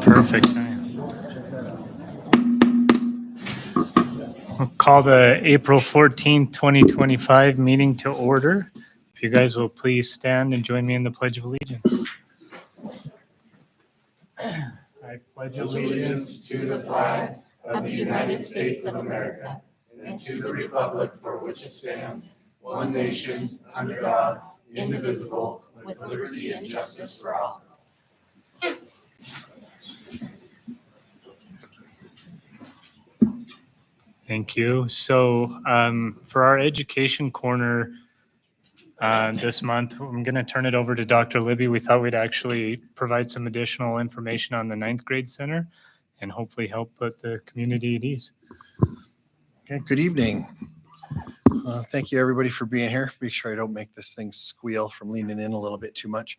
Perfect. I'll call the April 14th, 2025 meeting to order. If you guys will please stand and join me in the Pledge of Allegiance. I pledge allegiance to the flag of the United States of America and to the republic for which it stands, one nation, under God, indivisible, with liberty and justice for all. Thank you. So for our education corner this month, I'm going to turn it over to Dr. Libby. We thought we'd actually provide some additional information on the ninth grade center and hopefully help put the community at ease. Okay, good evening. Thank you, everybody, for being here. Make sure I don't make this thing squeal from leaning in a little bit too much.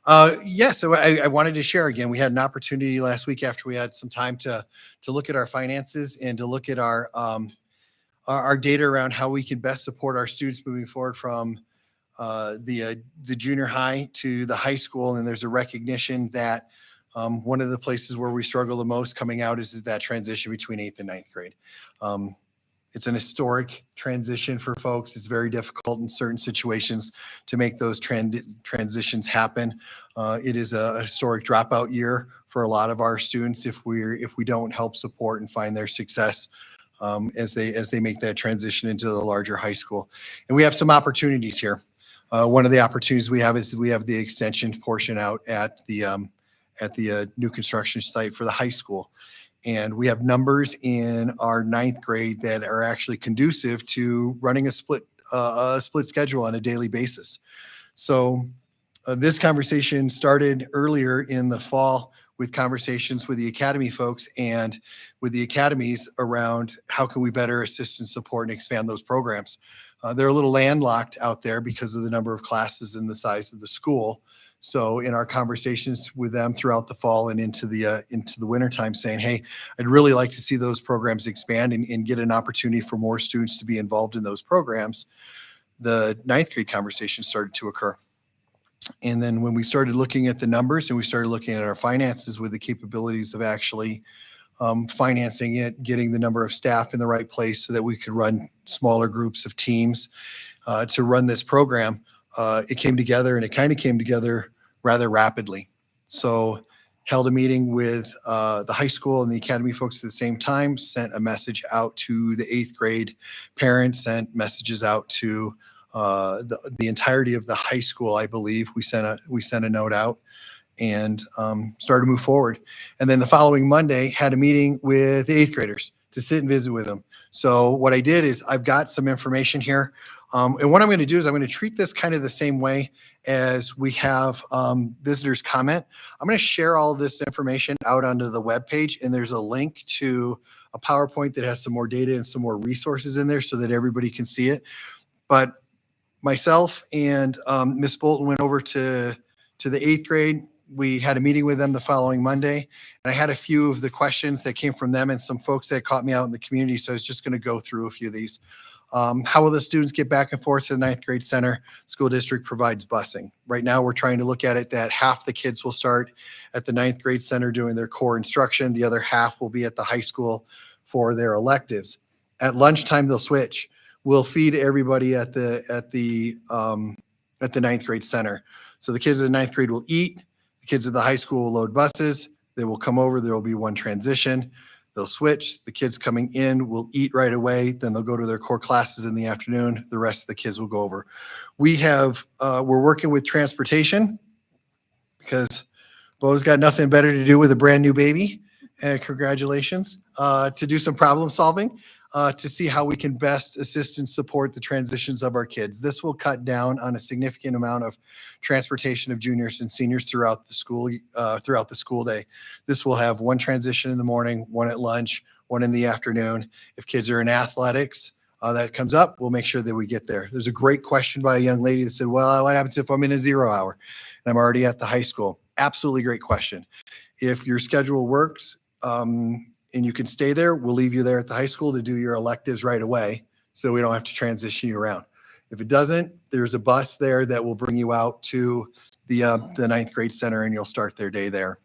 So I wanted to share again. We had an opportunity last week after we had some time to look at our finances and to look at our data around how we can best support our students moving forward from the junior high to the high school. And there's a recognition that one of the places where we struggle the most coming out is that transition between 8th and 9th grade. It's an historic transition for folks. It's very difficult in certain situations to make those transitions happen. It is a historic dropout year for a lot of our students if we don't help support and find their success as they make that transition into the larger high school. And we have some opportunities here. One of the opportunities we have is we have the extension portion out at the new construction site for the high school. And we have numbers in our ninth grade that are actually conducive to running a split schedule on a daily basis. So this conversation started earlier in the fall with conversations with the academy folks and with the academies around how can we better assist and support and expand those programs. They're a little landlocked out there because of the number of classes and the size of the school. So in our conversations with them throughout the fall and into the wintertime saying, hey, I'd really like to see those programs expand and get an opportunity for more students to be involved in those programs, the ninth grade conversation started to occur. And then when we started looking at the numbers and we started looking at our finances with the capabilities of actually financing it, getting the number of staff in the right place so that we could run smaller groups of teams to run this program, it came together, and it kind of came together rather rapidly. So held a meeting with the high school and the academy folks at the same time, sent a message out to the 8th grade parents, sent messages out to the entirety of the high school. I believe we sent a note out and started to move forward. And then the following Monday had a meeting with the 8th graders to sit and visit with them. So what I did is I've got some information here. And what I'm going to do is I'm going to treat this kind of the same way as we have visitors comment. I'm going to share all this information out onto the webpage, and there's a link to a PowerPoint that has some more data and some more resources in there so that everybody can see it. But myself and Ms. Bolton went over to the 8th grade. We had a meeting with them the following Monday, and I had a few of the questions that came from them and some folks that caught me out in the community. So I was just going to go through a few of these. How will the students get back and forth to the ninth grade center? School district provides busing. Right now, we're trying to look at it that half the kids will start at the ninth grade center doing their core instruction. The other half will be at the high school for their electives. At lunchtime, they'll switch. We'll feed everybody at the ninth grade center. So the kids at the ninth grade will eat. The kids at the high school will load buses. They will come over. There will be one transition. They'll switch. The kids coming in will eat right away. Then they'll go to their core classes in the afternoon. The rest of the kids will go over. We're working with transportation because Bo's got nothing better to do with a brand new baby. Congratulations. To do some problem solving, to see how we can best assist and support the transitions of our kids. This will cut down on a significant amount of transportation of juniors and seniors throughout the school day. This will have one transition in the morning, one at lunch, one in the afternoon. If kids are in athletics, that comes up, we'll make sure that we get there. There's a great question by a young lady that said, well, what happens if I'm in a 0 hour and I'm already at the high school? Absolutely great question. If your schedule works, and you can stay there, we'll leave you there at the high school to do your electives right away so we don't have to transition you around. If it doesn't, there's a bus there that will bring you out to the ninth grade center and you'll start their day there.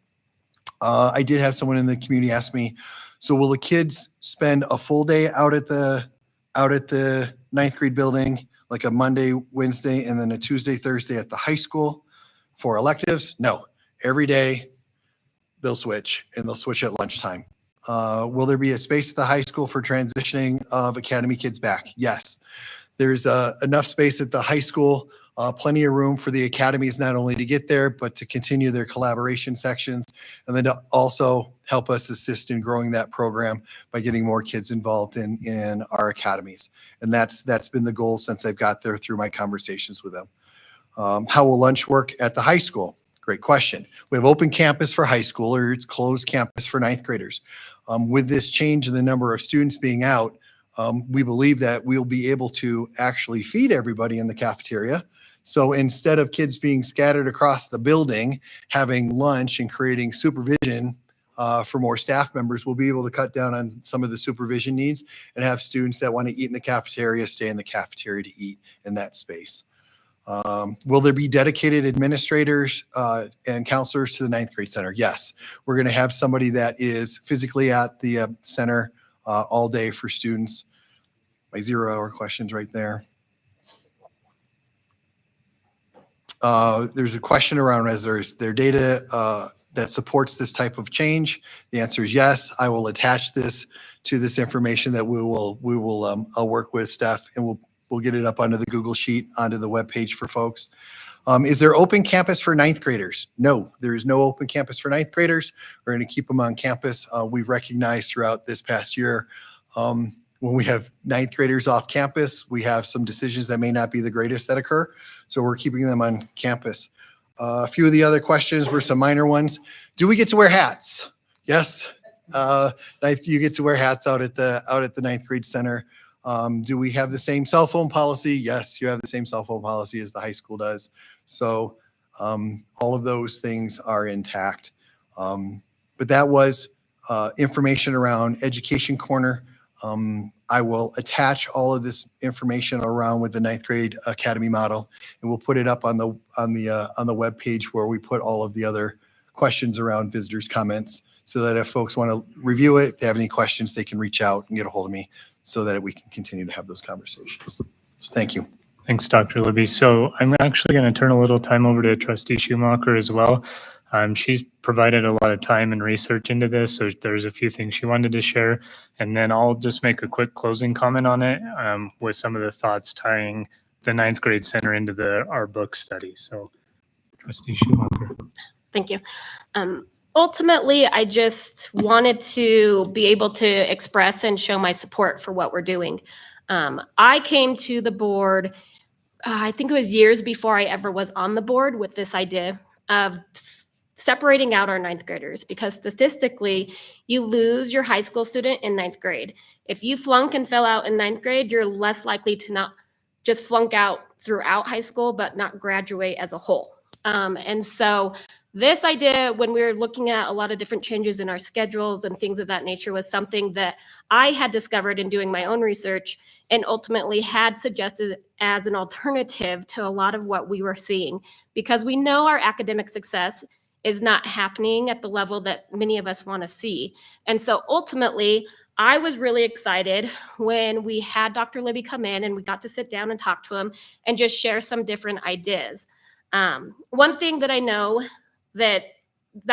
I did have someone in the community ask me, so will the kids spend a full day out at the ninth grade building, like a Monday, Wednesday, and then a Tuesday, Thursday at the high school for electives? No, every day they'll switch, and they'll switch at lunchtime. Will there be a space at the high school for transitioning of academy kids back? Yes. There's enough space at the high school, plenty of room for the academies not only to get there, but to continue their collaboration sections, and then to also help us assist in growing that program by getting more kids involved in our academies. And that's been the goal since I've got there through my conversations with them. How will lunch work at the high school? Great question. We have open campus for high school, or it's closed campus for ninth graders. With this change in the number of students being out, we believe that we'll be able to actually feed everybody in the cafeteria. So instead of kids being scattered across the building, having lunch and creating supervision for more staff members, we'll be able to cut down on some of the supervision needs and have students that want to eat in the cafeteria stay in the cafeteria to eat in that space. Will there be dedicated administrators and counselors to the ninth grade center? Yes. We're going to have somebody that is physically at the center all day for students. My 0-hour questions right there. There's a question around is there data that supports this type of change? The answer is yes. I will attach this to this information that we will I'll work with staff, and we'll get it up onto the Google Sheet, onto the webpage for folks. Is there open campus for ninth graders? No, there is no open campus for ninth graders. We're going to keep them on campus. We've recognized throughout this past year, when we have ninth graders off campus, we have some decisions that may not be the greatest that occur. So we're keeping them on campus. A few of the other questions were some minor ones. Do we get to wear hats? Yes. You get to wear hats out at the ninth grade center. Do we have the same cell phone policy? Yes, you have the same cell phone policy as the high school does. So all of those things are intact. But that was information around Education Corner. I will attach all of this information around with the ninth grade academy model, and we'll put it up on the web page where we put all of the other questions around visitors' comments, so that if folks want to review it, if they have any questions, they can reach out and get a hold of me, so that we can continue to have those conversations. So thank you. Thanks, Dr. Libby. So I'm actually going to turn a little time over to Trustee Schumacher as well. She's provided a lot of time and research into this, so there's a few things she wanted to share, and then I'll just make a quick closing comment on it with some of the thoughts tying the ninth grade center into our book study. So, Trustee Schumacher. Thank you. Ultimately, I just wanted to be able to express and show my support for what we're doing. I came to the board, I think it was years before I ever was on the board, with this idea of separating out our ninth graders, because statistically, you lose your high school student in ninth grade. If you flunk and fell out in ninth grade, you're less likely to not just flunk out throughout high school, but not graduate as a whole. And so this idea, when we were looking at a lot of different changes in our schedules and things of that nature, was something that I had discovered in doing my own research, and ultimately had suggested as an alternative to a lot of what we were seeing, because we know our academic success is not happening at the level that many of us want to see. And so ultimately, I was really excited when we had Dr. Libby come in and we got to sit down and talk to him and just share some different ideas. One thing that I know that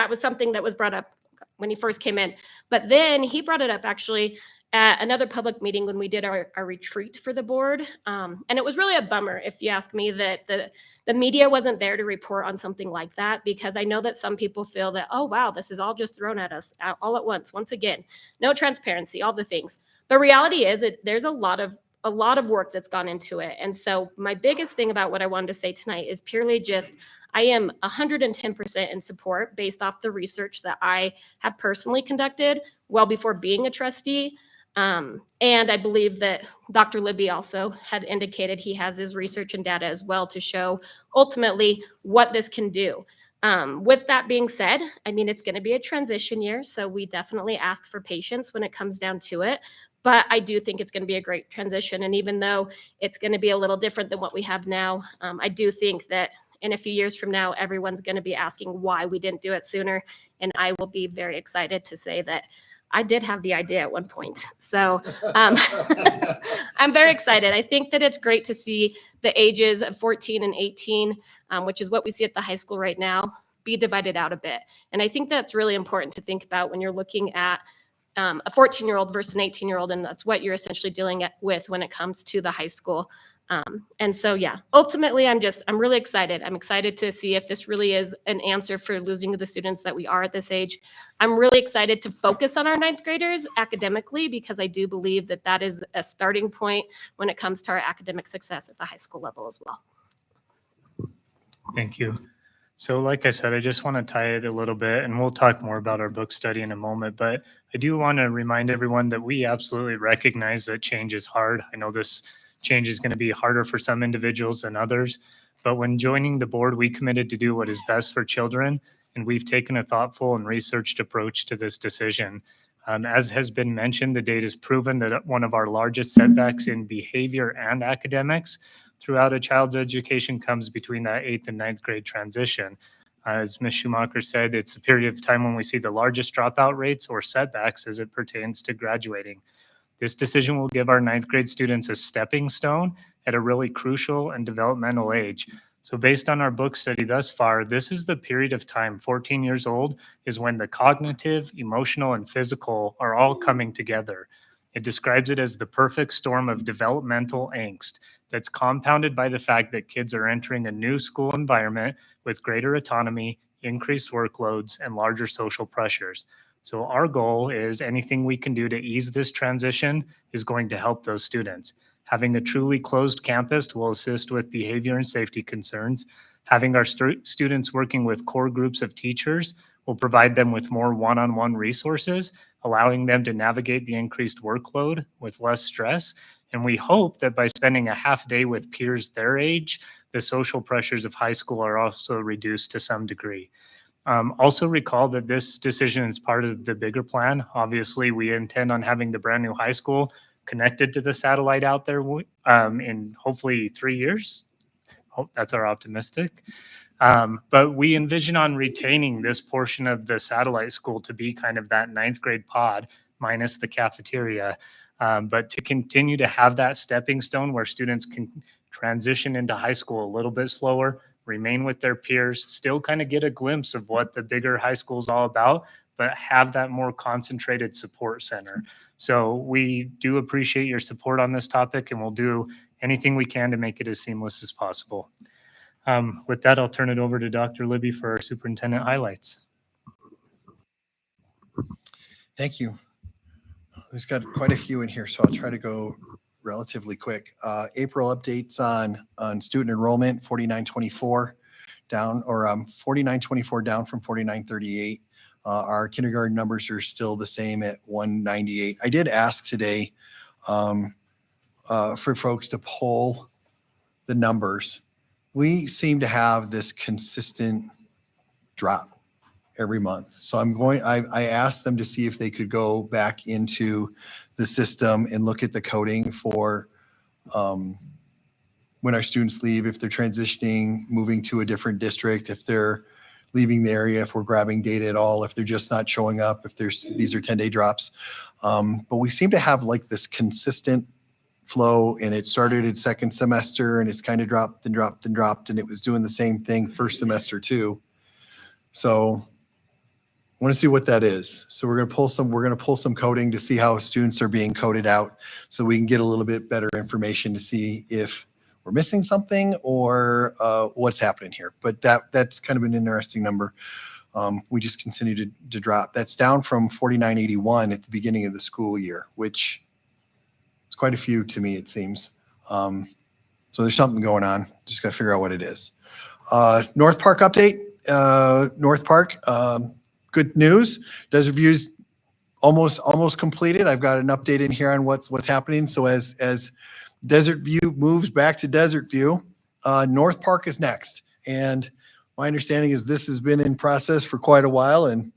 was something that was brought up when he first came in, but then he brought it up actually at another public meeting when we did our retreat for the board. And it was really a bummer, if you ask me, that the media wasn't there to report on something like that, because I know that some people feel that, oh, wow, this is all just thrown at us all at once. Once again, no transparency, all the things. But reality is there's a lot of work that's gone into it. And so my biggest thing about what I wanted to say tonight is purely just, I am 110% in support based off the research that I have personally conducted well before being a trustee. And I believe that Dr. Libby also had indicated he has his research and data as well to show ultimately what this can do. With that being said, I mean, it's going to be a transition year, so we definitely ask for patience when it comes down to it. But I do think it's going to be a great transition. And even though it's going to be a little different than what we have now, I do think that in a few years from now, everyone's going to be asking why we didn't do it sooner. And I will be very excited to say that I did have the idea at one point. So I'm very excited. I think that it's great to see the ages of 14 and 18, which is what we see at the high school right now, be divided out a bit. And I think that's really important to think about when you're looking at a 14-year-old versus an 18-year-old, and that's what you're essentially dealing with when it comes to the high school. And so, yeah, ultimately, I'm really excited. I'm excited to see if this really is an answer for losing the students that we are at this age. I'm really excited to focus on our ninth graders academically, because I do believe that that is a starting point when it comes to our academic success at the high school level as well. Thank you. So like I said, I just want to tie it a little bit, and we'll talk more about our book study in a moment, but I do want to remind everyone that we absolutely recognize that change is hard. I know this change is going to be harder for some individuals than others, but when joining the board, we committed to do what is best for children, and we've taken a thoughtful and researched approach to this decision. As has been mentioned, the data has proven that one of our largest setbacks in behavior and academics throughout a child's education comes between that 8th and 9th grade transition. As Ms. Schumacher said, it's a period of time when we see the largest dropout rates or setbacks as it pertains to graduating. This decision will give our 9th grade students a stepping stone at a really crucial and developmental age. So based on our book study thus far, this is the period of time, 14 years old, is when the cognitive, emotional, and physical are all coming together. It describes it as the perfect storm of developmental angst that's compounded by the fact that kids are entering a new school environment with greater autonomy, increased workloads, and larger social pressures. So our goal is anything we can do to ease this transition is going to help those students. Having a truly closed campus will assist with behavior and safety concerns. Having our students working with core groups of teachers will provide them with more one-on-one resources, allowing them to navigate the increased workload with less stress. And we hope that by spending a half day with peers their age, the social pressures of high school are also reduced to some degree. Also recall that this decision is part of the bigger plan. Obviously, we intend on having the brand new high school connected to the satellite out there in hopefully 3 years. That's our optimistic. But we envision on retaining this portion of the satellite school to be kind of that 9th grade pod minus the cafeteria. But to continue to have that stepping stone where students can transition into high school a little bit slower, remain with their peers, still kind of get a glimpse of what the bigger high school is all about, but have that more concentrated support center. So we do appreciate your support on this topic, and we'll do anything we can to make it as seamless as possible. With that, I'll turn it over to Dr. Libby for our superintendent highlights. Thank you. There's got quite a few in here, so I'll try to go relatively quick. April updates on student enrollment, 4924 down, or 4924 down from 4938. Our kindergarten numbers are still the same at 198. I did ask today for folks to poll the numbers. We seem to have this consistent drop every month. So I asked them to see if they could go back into the system and look at the coding for when our students leave, if they're transitioning, moving to a different district, if they're leaving the area, if we're grabbing data at all, if they're just not showing up, if these are 10-day drops. But we seem to have like this consistent flow, and it started at second semester and it's kind of dropped and dropped and dropped, and it was doing the same thing first semester too. So I want to see what that is. So we're going to pull some coding to see how students are being coded out, so we can get a little bit better information to see if we're missing something or what's happening here. But that's kind of an interesting number. We just continue to drop. That's down from 4981 at the beginning of the school year, which is quite a few to me, it seems. So there's something going on. Just got to figure out what it is. North Park update. North Park, good news. Desert View's almost completed. I've got an update in here on what's happening. So as Desert View moves back to Desert View, North Park is next. And my understanding is this has been in process for quite a while, and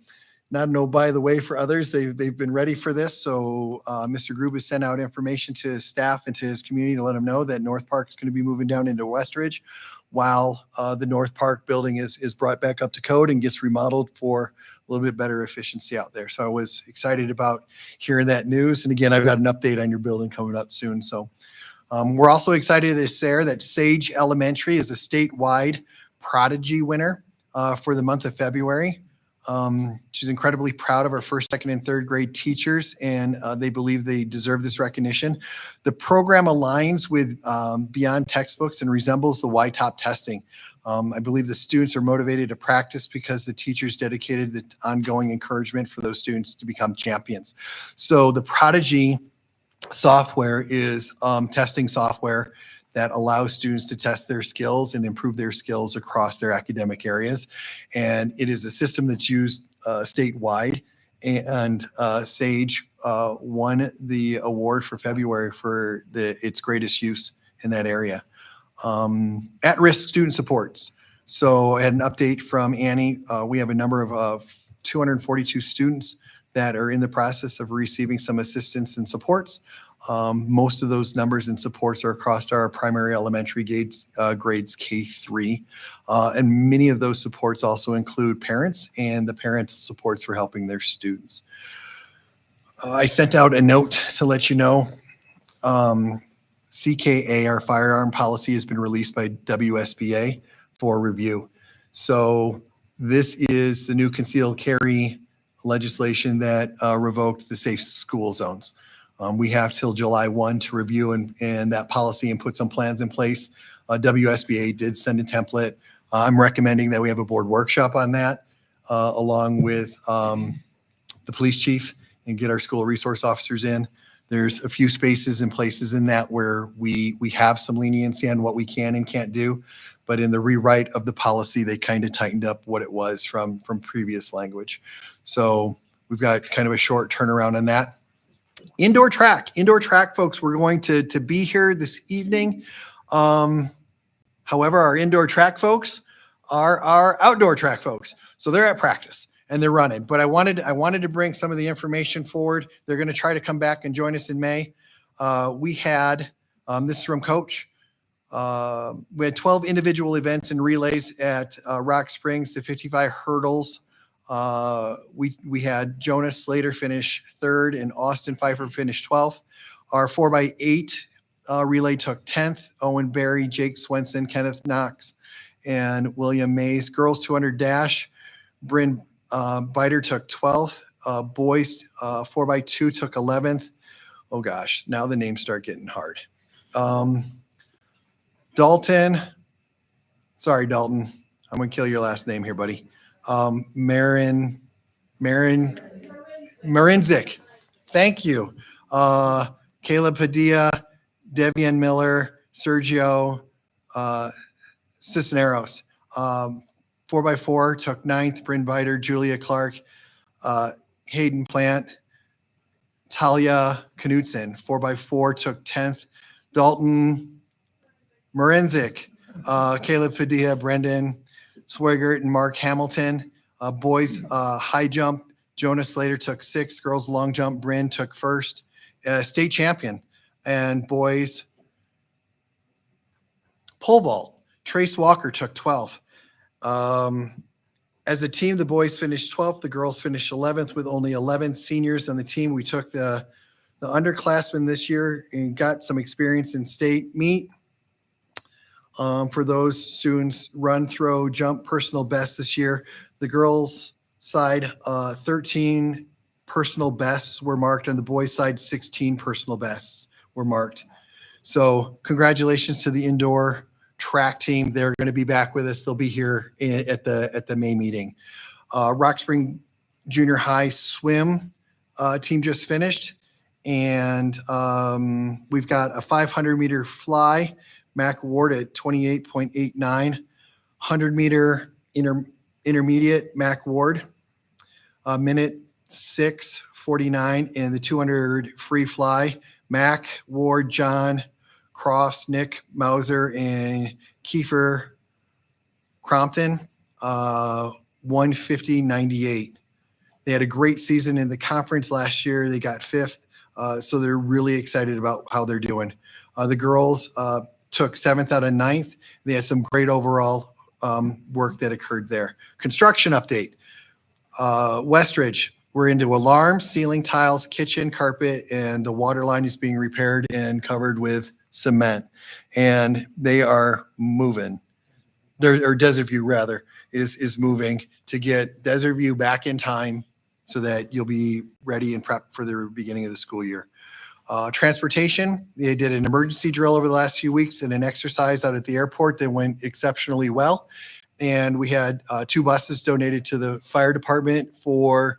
not know by the way for others, they've been ready for this. So Mr. Grube has sent out information to his staff and to his community to let them know that North Park is going to be moving down into Westridge. while the North Park building is brought back up to code and gets remodeled for a little bit better efficiency out there. So I was excited about hearing that news. And again, I've got an update on your building coming up soon. So we're also excited to share that Sage Elementary is a statewide Prodigy winner for the month of February. She's incredibly proud of our first, second, and third grade teachers, and they believe they deserve this recognition. The program aligns with Beyond Textbooks and resembles the YTOP testing. I believe the students are motivated to practice because the teachers dedicated the ongoing encouragement for those students to become champions. So the Prodigy software is testing software that allows students to test their skills and improve their skills across their academic areas. And it is a system that's used statewide. And Sage won the award for February for its greatest use in that area. At-risk student supports. So I had an update from Annie. We have a number of 242 students that are in the process of receiving some assistance and supports. Most of those numbers and supports are across our primary elementary grades K-3. And many of those supports also include parents and the parental supports for helping their students. I sent out a note to let you know CKA, our firearm policy, has been released by WSBA for review. So this is the new concealed carry legislation that revoked the safe school zones. We have till July 1 to review and that policy and put some plans in place. WSBA did send a template. I'm recommending that we have a board workshop on that along with the police chief and get our school resource officers in. There's a few spaces and places in that where we have some leniency on what we can and can't do. But in the rewrite of the policy, they kind of tightened up what it was from previous language. So we've got kind of a short turnaround on that. Indoor track, folks, we're going to be here this evening. However, our indoor track folks are our outdoor track folks. So they're at practice and they're running. But I wanted to bring some of the information forward. They're going to try to come back and join us in May. We had, this is from Coach, we had 12 individual events and relays at Rock Springs, the 55 hurdles. We had Jonas Slater finish third and Austin Pfeiffer finish 12th. Our 4x8 relay took 10th. Owen Berry, Jake Swenson, Kenneth Knox, and William Mays. Girls 200 dash, Bryn Biter took 12th. Boys 4x2 took 11th. Oh gosh, now the names start getting hard. Dalton, sorry, Dalton. I'm going to kill your last name here, buddy. Marinzik. Thank you. Caleb Padilla, Devian Miller, Sergio Cisneros. 4x4 took 9th. Bryn Biter, Julia Clark, Hayden Plant, Talia Knudsen. 4x4 took 10th. Dalton Marinzik, Caleb Padilla, Brendan Swigert, and Mark Hamilton. Boys high jump, Jonas Slater took 6th. Girls long jump, Bryn took 1st. State champion. And boys pole vault, Trace Walker took 12th. As a team, the boys finished 12th. The girls finished 11th with only 11 seniors on the team. We took the underclassmen this year and got some experience in state meet. For those students, run, throw, jump, personal best this year. The girls' side, 13 personal bests were marked. On the boys' side, 16 personal bests were marked. So congratulations to the indoor track team. They're going to be back with us. They'll be here at the May meeting. Rock Spring Junior High swim team just finished. And we've got a 500-meter fly. Mac Ward at 28.89, 100-meter intermediate, Mac Ward, minute 6:49, and the 200 free fly, Mac Ward, John Crofts, Nick Mauser, and Kiefer Crompton, 1:50.98. They had a great season in the conference last year. They got 5th, so they're really excited about how they're doing. The girls, took 7th out of 9th. They had some great overall work that occurred there. Construction update. Westridge, we're into alarms, ceiling tiles, kitchen carpet, and the water line is being repaired and covered with cement. And they are moving. Or Desert View rather, is moving to get Desert View back in time so that you'll be ready and prepped for the beginning of the school year. Transportation, they did an emergency drill over the last few weeks and an exercise out at the airport that went exceptionally well. And we had 2 buses donated to the fire department for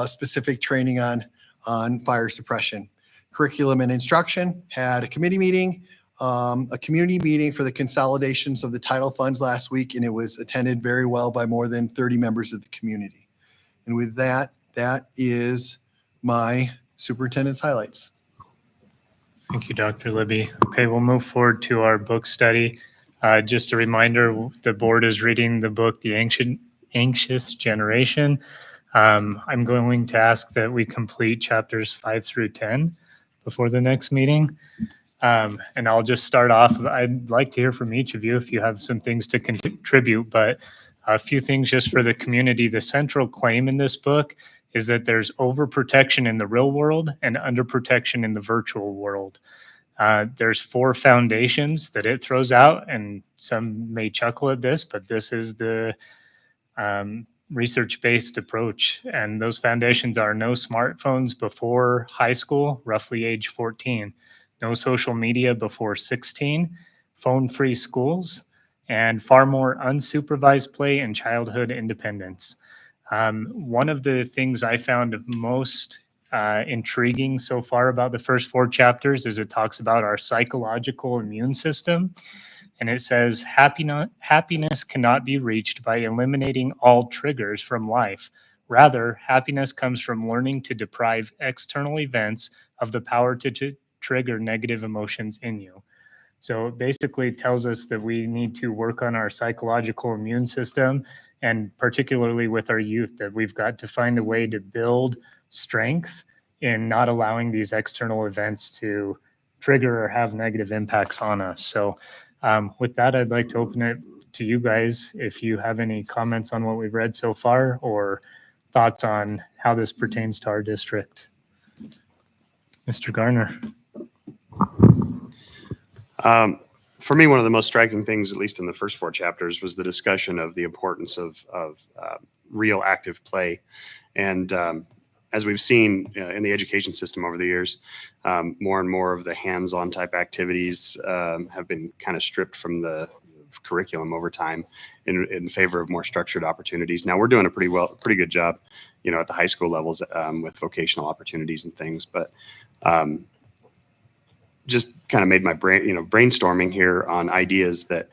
specific training on fire suppression. Curriculum and instruction had a committee meeting, a community meeting for the consolidations of the title funds last week, and it was attended very well by more than 30 members of the community. And with that, that is my superintendent's highlights. Thank you, Dr. Libby. Okay, we'll move forward to our book study. Just a reminder, the board is reading the book, The Anxious Generation. I'm going to ask that we complete chapters 5 through 10 before the next meeting. And I'll just start off. I'd like to hear from each of you if you have some things to contribute, but a few things just for the community. The central claim in this book is that there's overprotection in the real world and underprotection in the virtual world. There's 4 foundations that it throws out, and some may chuckle at this, but this is the research-based approach. And those foundations are no smartphones before high school, roughly age 14, no social media before 16, phone-free schools, and far more unsupervised play and childhood independence. One of the things I found most intriguing so far about the first 4 chapters is it talks about our psychological immune system. And it says, happiness cannot be reached by eliminating all triggers from life. Rather, happiness comes from learning to deprive external events of the power to trigger negative emotions in you. So it basically tells us that we need to work on our psychological immune system, and particularly with our youth, that we've got to find a way to build strength in not allowing these external events to trigger or have negative impacts on us. So with that, I'd like to open it to you guys if you have any comments on what we've read so far or thoughts on how this pertains to our district. Mr. Garner. For me, one of the most striking things, at least in the first 4 chapters, was the discussion of the importance of real active play. And as we've seen in the education system over the years, more and more of the hands-on type activities have been kind of stripped from the curriculum over time in favor of more structured opportunities. Now we're doing a pretty good job, at the high school levels with vocational opportunities and things, but just kind of made my brain, brainstorming here on ideas that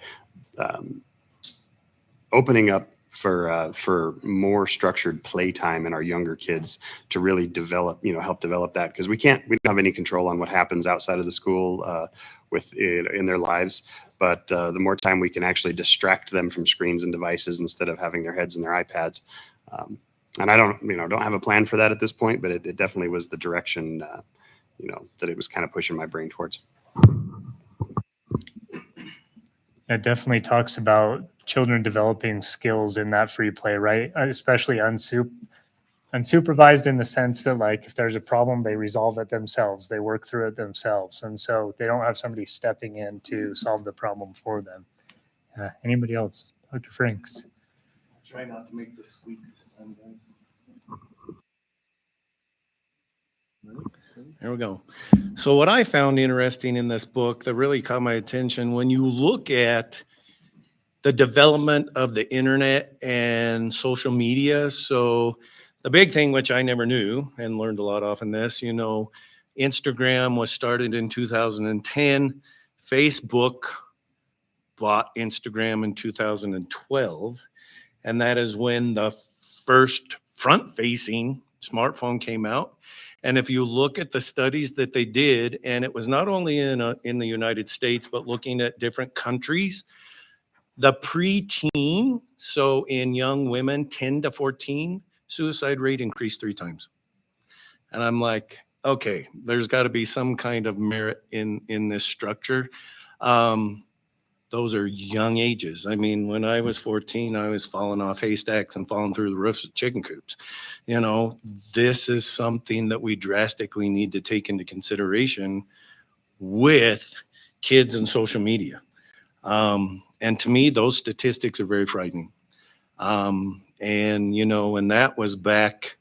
opening up for more structured playtime in our younger kids to really develop, help develop that, because we don't have any control on what happens outside of the school in their lives. But the more time we can actually distract them from screens and devices instead of having their heads in their iPads. And I don't have a plan for that at this point, but it definitely was the direction, that it was kind of pushing my brain towards. It definitely talks about children developing skills in that free play, right? Especially unsupervised in the sense that, like, if there's a problem, they resolve it themselves. They work through it themselves. And so they don't have somebody stepping in to solve the problem for them. Anybody else? Dr. Franks. Try not to make this squeak this time, guys. There we go. So what I found interesting in this book that really caught my attention, when you look at the development of the internet and social media. So the big thing, which I never knew and learned a lot off in this, Instagram was started in 2010. Facebook bought Instagram in 2012. And that is when the first front-facing smartphone came out. And if you look at the studies that they did, and it was not only in the United States, but looking at different countries, the preteen, so in young women, 10 to 14, suicide rate increased 3 times. And I'm like, okay, there's got to be some kind of merit in this structure. Those are young ages. I mean, when I was 14, I was falling off haystacks and falling through the roofs of chicken coops. You know, this is something that we drastically need to take into consideration with kids and social media. And to me, those statistics are very frightening. And, you know, and that was back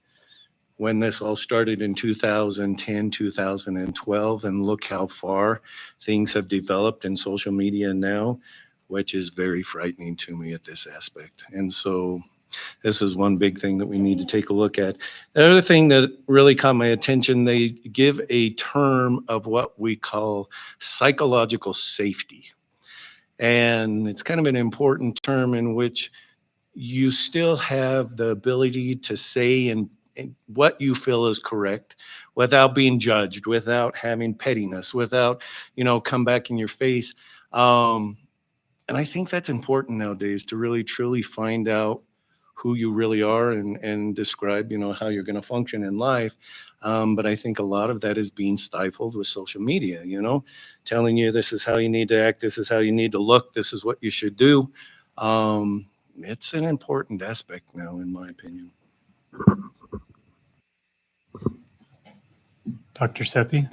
when this all started in 2010, 2012, and look how far things have developed in social media now, which is very frightening to me at this aspect. And so this is one big thing that we need to take a look at. The other thing that really caught my attention, they give a term of what we call psychological safety. And it's kind of an important term in which you still have the ability to say and what you feel is correct without being judged, without having pettiness, without, you know, come back in your face. And I think that's important nowadays to really truly find out who you really are and describe, you know, how you're going to function in life. But I think a lot of that is being stifled with social media, you know, telling you this is how you need to act, this is how you need to look, this is what you should do. It's an important aspect now, in my opinion. Dr. Seppi?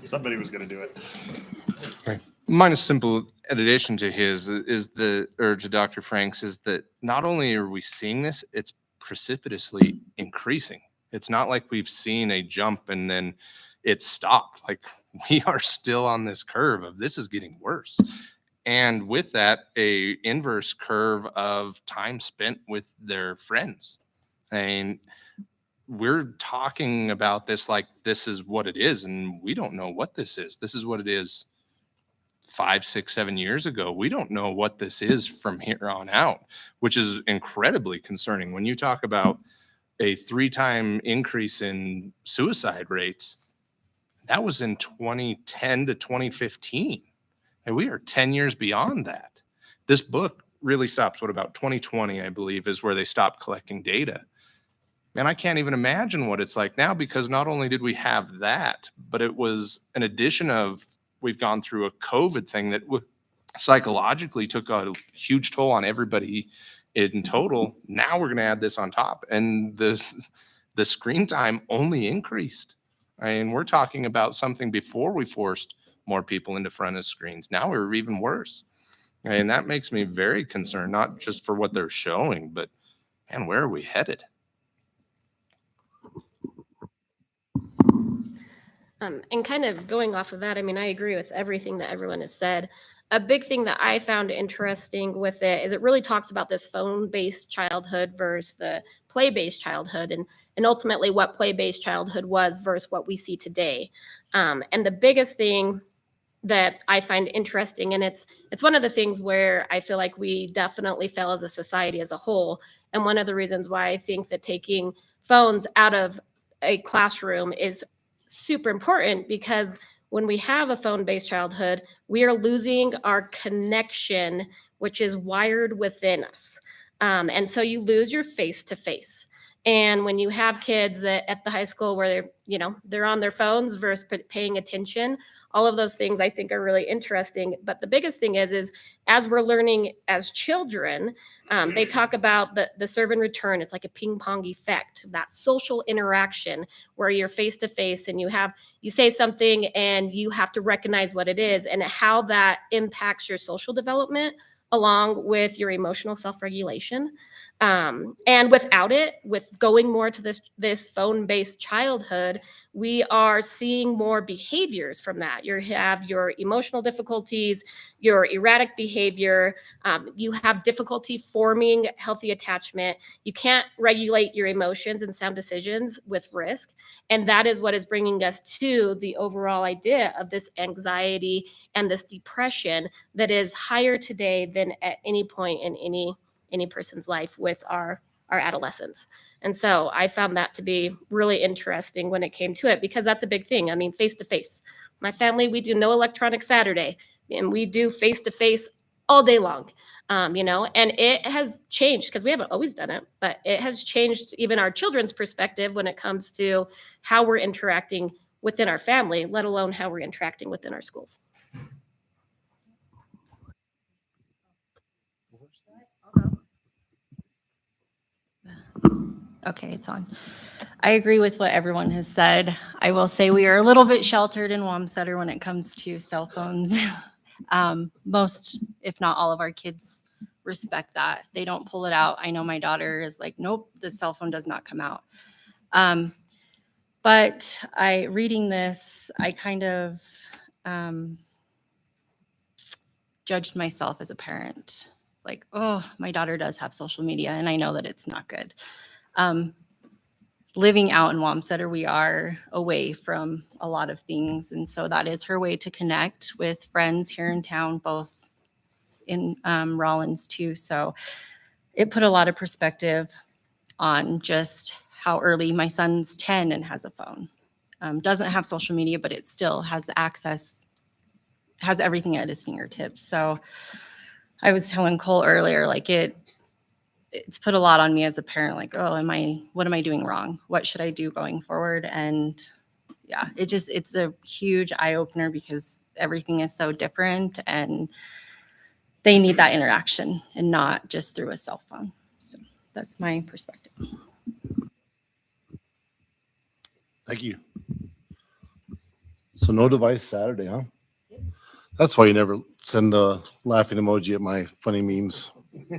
Somebody was going to do it. Mine is simple addition to his or to Dr. Frank's is that not only are we seeing this, it's precipitously increasing. It's not like we've seen a jump and then it stopped. Like we are still on this curve of this is getting worse. And with that, a inverse curve of time spent with their friends. And we're talking about this like this is what it is, and we don't know what this is. This is what it is 5, 6, 7 years ago. We don't know what this is from here on out, which is incredibly concerning. When you talk about a 3-time increase in suicide rates, that was in 2010 to 2015. And we are 10 years beyond that. This book really stops, what, about 2020, I believe, is where they stopped collecting data. And I can't even imagine what it's like now, because not only did we have that, but it was an addition of we've gone through a COVID thing that psychologically took a huge toll on everybody in total. Now we're going to add this on top, and the screen time only increased. I mean, we're talking about something before we forced more people into front of screens. Now we're even worse. And that makes me very concerned, not just for what they're showing, but man, where are we headed? And kind of going off of that, I mean, I agree with everything that everyone has said. A big thing that I found interesting with it is it really talks about this phone-based childhood versus the play-based childhood, and ultimately what play-based childhood was versus what we see today. And the biggest thing that I find interesting, and it's one of the things where I feel like we definitely fail as a society as a whole. And one of the reasons why I think that taking phones out of a classroom is super important, because when we have a phone-based childhood, we are losing our connection, which is wired within us. And so you lose your face-to-face. And when you have kids that at the high school where they're on their phones versus paying attention, all of those things I think are really interesting. But the biggest thing is as we're learning as children, they talk about the serve and return. It's like a ping pong effect, that social interaction where you're face to face and you say something and you have to recognize what it is and how that impacts your social development along with your emotional self-regulation. And without it, with going more to this phone-based childhood, we are seeing more behaviors from that. You have your emotional difficulties, your erratic behavior, you have difficulty forming healthy attachment. You can't regulate your emotions and sound decisions with risk. And that is what is bringing us to the overall idea of this anxiety and this depression that is higher today than at any point in any person's life with our adolescents. And so I found that to be really interesting when it came to it, because that's a big thing. I mean, face to face. My family, we do no electronic Saturday, and we do face to face all day long. And it has changed because we haven't always done it, but it has changed even our children's perspective when it comes to how we're interacting within our family, let alone how we're interacting within our schools. Okay, it's on. I agree with what everyone has said. I will say we are a little bit sheltered in Wamsutter when it comes to cell phones. Most, if not all of our kids respect that. They don't pull it out. I know my daughter is like, nope, the cell phone does not come out. But reading this, I kind of judged myself as a parent. Like, oh, my daughter does have social media, and I know that it's not good. Living out in Wamsutter, we are away from a lot of things. And so that is her way to connect with friends here in town, both in Rollins too. So it put a lot of perspective on just how early my son's 10 and has a phone. Doesn't have social media, but it still has access, has everything at his fingertips. So I was telling Cole earlier, like it's put a lot on me as a parent, like, oh, what am I doing wrong? What should I do going forward? And yeah, it's a huge eye opener because everything is so different and they need that interaction and not just through a cell phone. So that's my perspective. Thank you. So no device Saturday, huh? That's why you never send the laughing emoji at my funny memes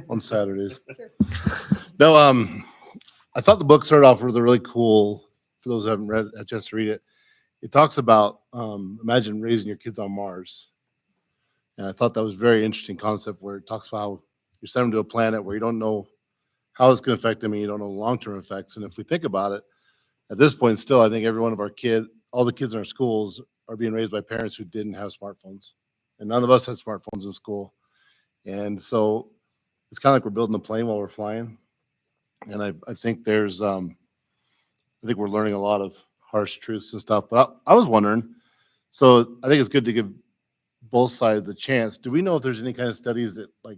on Saturdays. No, I thought the book started off with a really cool, for those who haven't read it, just to read it. It talks about, imagine raising your kids on Mars. And I thought that was a very interesting concept where it talks about how you send them to a planet where you don't know how it's going to affect them and you don't know the long-term effects. And if we think about it, at this point still, I think every one of our kids, all the kids in our schools are being raised by parents who didn't have smartphones. And none of us had smartphones in school. And so it's kind of like we're building a plane while we're flying. And I think there's, I think we're learning a lot of harsh truths and stuff. But I was wondering, so I think it's good to give both sides a chance. Do we know if there's any kind of studies that like,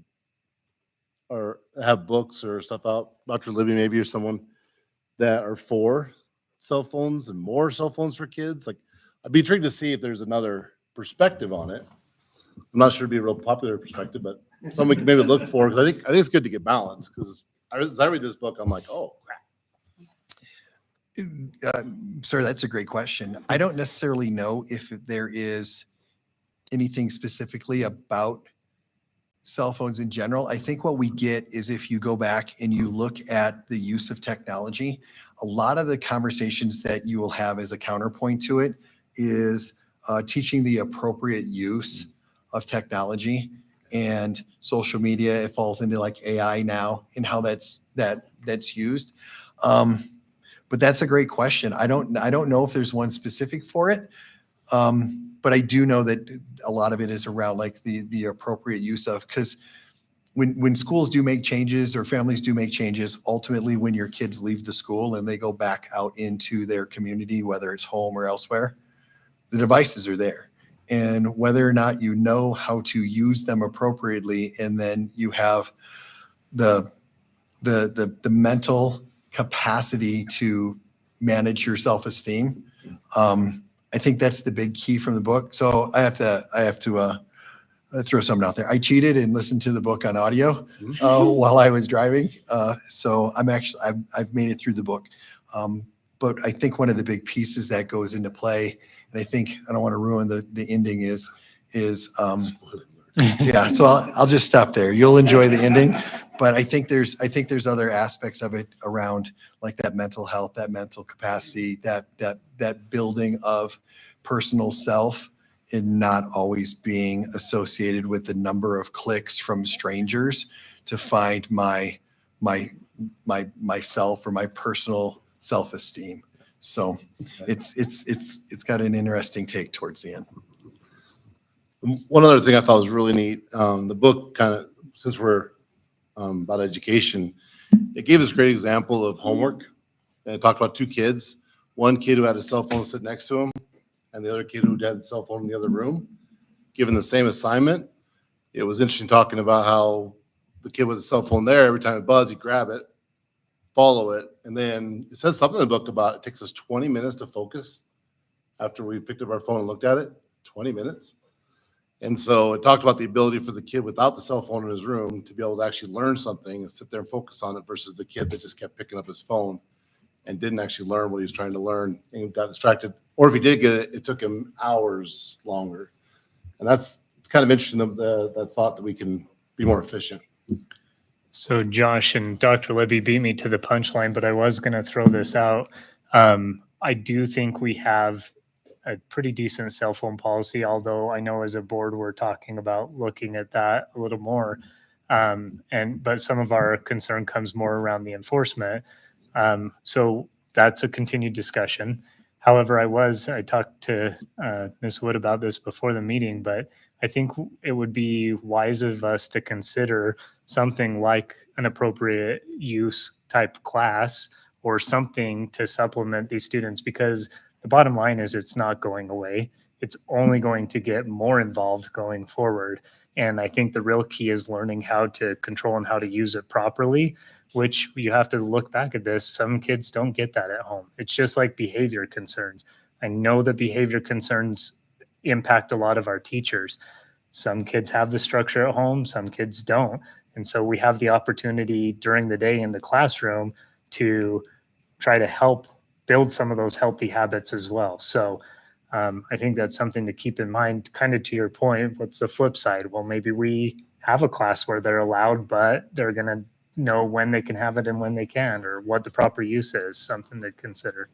or have books or stuff out, Dr. Libby maybe, or someone that are for cell phones and more cell phones for kids? Like, I'd be intrigued to see if there's another perspective on it. I'm not sure it'd be a real popular perspective, but something we can maybe look for, because I think it's good to get balance, because as I read this book, I'm like, oh, crap. Sir, that's a great question. I don't necessarily know if there is anything specifically about cell phones in general. I think what we get is if you go back and you look at the use of technology, a lot of the conversations that you will have as a counterpoint to it is teaching the appropriate use of technology and social media. It falls into like AI now and how that's used. But that's a great question. I don't know if there's one specific for it. But I do know that a lot of it is around like the appropriate use of, because when schools do make changes or families do make changes, ultimately when your kids leave the school and they go back out into their community, whether it's home or elsewhere, the devices are there. And whether or not you know how to use them appropriately, and then you have the mental capacity to manage your self-esteem. I think that's the big key from the book. So I have to throw something out there. I cheated and listened to the book on audio while I was driving. So I've made it through the book. But I think one of the big pieces that goes into play, and I think I don't want to ruin the ending is yeah. So I'll just stop there. You'll enjoy the ending. But I think there's other aspects of it around like that mental health, that mental capacity, that building of personal self, and not always being associated with the number of clicks from strangers to find myself or my personal self-esteem. So it's got an interesting take towards the end. One other thing I thought was really neat, the book kind of, since we're about education, it gave us a great example of homework. And it talked about two kids, one kid who had a cell phone sit next to him, and the other kid who had the cell phone in the other room, given the same assignment. It was interesting talking about how the kid with the cell phone there, every time it buzzed, he'd grab it, follow it, and then it says something in the book about it takes us 20 minutes to focus. after we picked up our phone and looked at it, 20 minutes. And so it talked about the ability for the kid without the cell phone in his room to be able to actually learn something and sit there and focus on it versus the kid that just kept picking up his phone and didn't actually learn what he was trying to learn and got distracted. Or if he did get it, it took him hours longer. And it's kind of interesting, that thought that we can be more efficient. So Josh and Dr. Libby beat me to the punchline, but I was going to throw this out. I do think we have a pretty decent cell phone policy, although I know as a board, we're talking about looking at that a little more. But some of our concern comes more around the enforcement. So that's a continued discussion. However, I talked to Ms. Wood about this before the meeting, but I think it would be wise of us to consider something like an appropriate use type class or something to supplement these students, because the bottom line is it's not going away. It's only going to get more involved going forward. And I think the real key is learning how to control and how to use it properly, which you have to look back at this. Some kids don't get that at home. It's just like behavior concerns. I know that behavior concerns impact a lot of our teachers. Some kids have the structure at home, some kids don't. And so we have the opportunity during the day in the classroom to try to help build some of those healthy habits as well. So I think that's something to keep in mind. Kind of to your point, what's the flip side? Well, maybe we have a class where they're allowed, but they're going to know when they can have it and when they can, or what the proper use is, something to consider.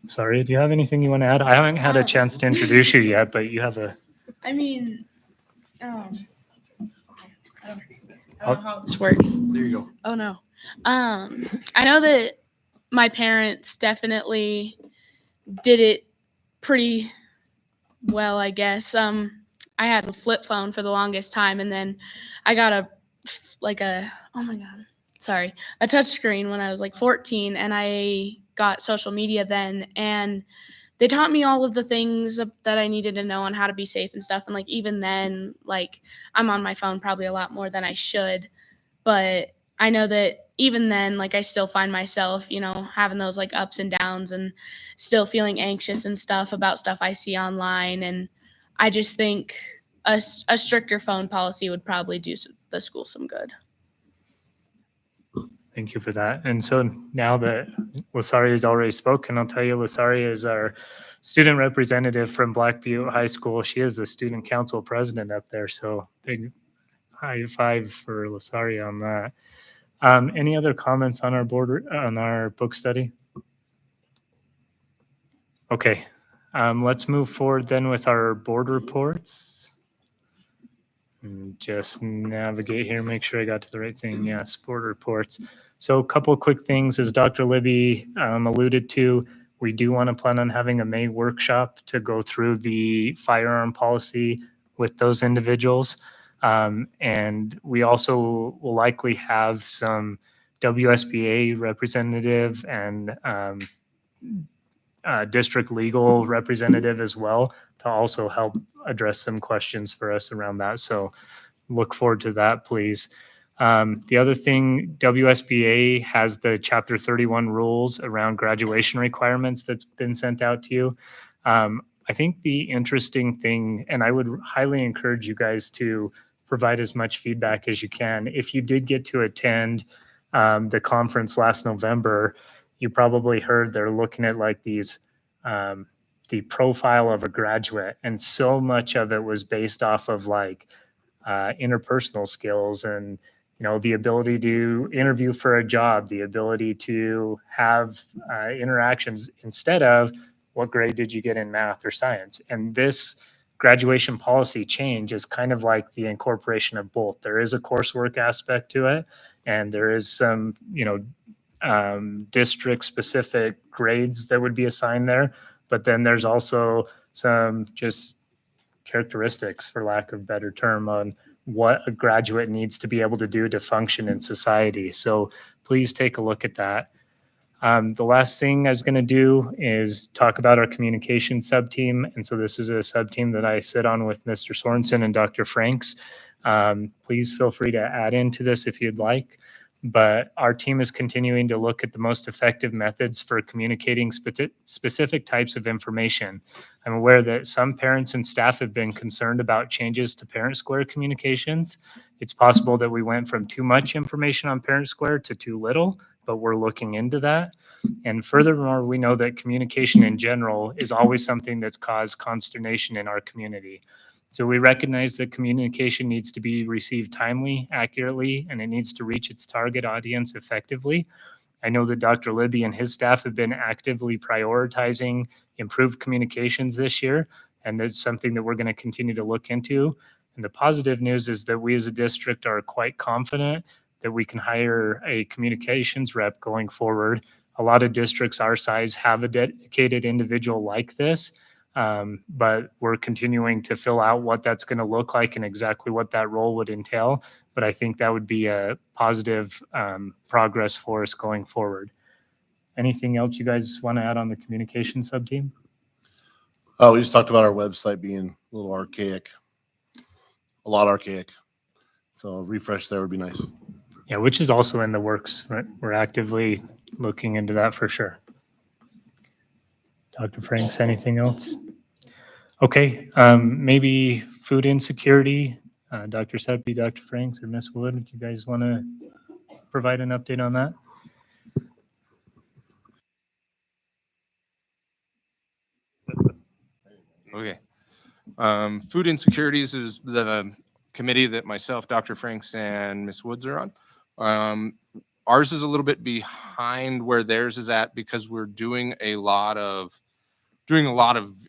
Sorry, do you have anything you want to add? I haven't had a chance to introduce you yet, but you have a... I mean, I don't know how this works. There you go. Oh no. I know that my parents definitely did it pretty well, I guess. I had a flip phone for the longest time, and then I got a touch screen when I was like 14, and I got social media then, and they taught me all of the things that I needed to know on how to be safe and stuff. And like, even then, like, I'm on my phone probably a lot more than I should, but I know that even then, like, I still find myself, having those like ups and downs and still feeling anxious and stuff about stuff I see online. And I just think a stricter phone policy would probably do the school some good. Thank you for that. And so now that Lasari has already spoken, I'll tell you, Lasari is our student representative from Black Butte High School. She is the student council president up there. So big high five for Lasari on that. Any other comments on our board, on our book study? Okay, let's move forward then with our board reports. And just navigate here, make sure I got to the right thing. Yes, board reports. So a couple of quick things, as Dr. Libby alluded to, we do want to plan on having a May workshop to go through the firearm policy with those individuals. And we also will likely have some WSBA representative and district legal representative as well to also help address some questions for us around that. So look forward to that, please. The other thing, WSBA has the Chapter 31 rules around graduation requirements that's been sent out to you. I think the interesting thing, and I would highly encourage you guys to provide as much feedback as you can. If you did get to attend the conference last November, you probably heard they're looking at like these, the profile of a graduate, and so much of it was based off of like interpersonal skills and, the ability to interview for a job, the ability to have interactions instead of what grade did you get in math or science. And this graduation policy change is kind of like the incorporation of both. There is a coursework aspect to it, and there is some, district specific grades that would be assigned there. But then there's also some just characteristics, for lack of a better term, on what a graduate needs to be able to do to function in society. So please take a look at that. The last thing I was going to do is talk about our communication sub-team. And so this is a sub-team that I sit on with Mr. Sorensen and Dr. Franks. Please feel free to add into this if you'd like. but our team is continuing to look at the most effective methods for communicating specific types of information. I'm aware that some parents and staff have been concerned about changes to Parent Square communications. It's possible that we went from too much information on Parent Square to too little, but we're looking into that. And furthermore, we know that communication in general is always something that's caused consternation in our community. So we recognize that communication needs to be received timely, accurately, and it needs to reach its target audience effectively. I know that Dr. Libby and his staff have been actively prioritizing improved communications this year, and that's something that we're going to continue to look into. And the positive news is that we as a district are quite confident that we can hire a communications rep going forward. A lot of districts our size have a dedicated individual like this, but we're continuing to fill out what that's going to look like and exactly what that role would entail. But I think that would be a positive progress for us going forward. Anything else you guys want to add on the communication sub-team? Oh, we just talked about our website being a little archaic, a lot archaic. So a refresh there would be nice. Yeah, which is also in the works, right? We're actively looking into that for sure. Dr. Franks, anything else? Okay, maybe food insecurity. Dr. Seppi, Dr. Franks, or Ms. Wood, do you guys want to provide an update on that? Okay. Food insecurities is the committee that myself, Dr. Franks, and Ms. Woods are on. Ours is a little bit behind where theirs is at because we're doing a lot of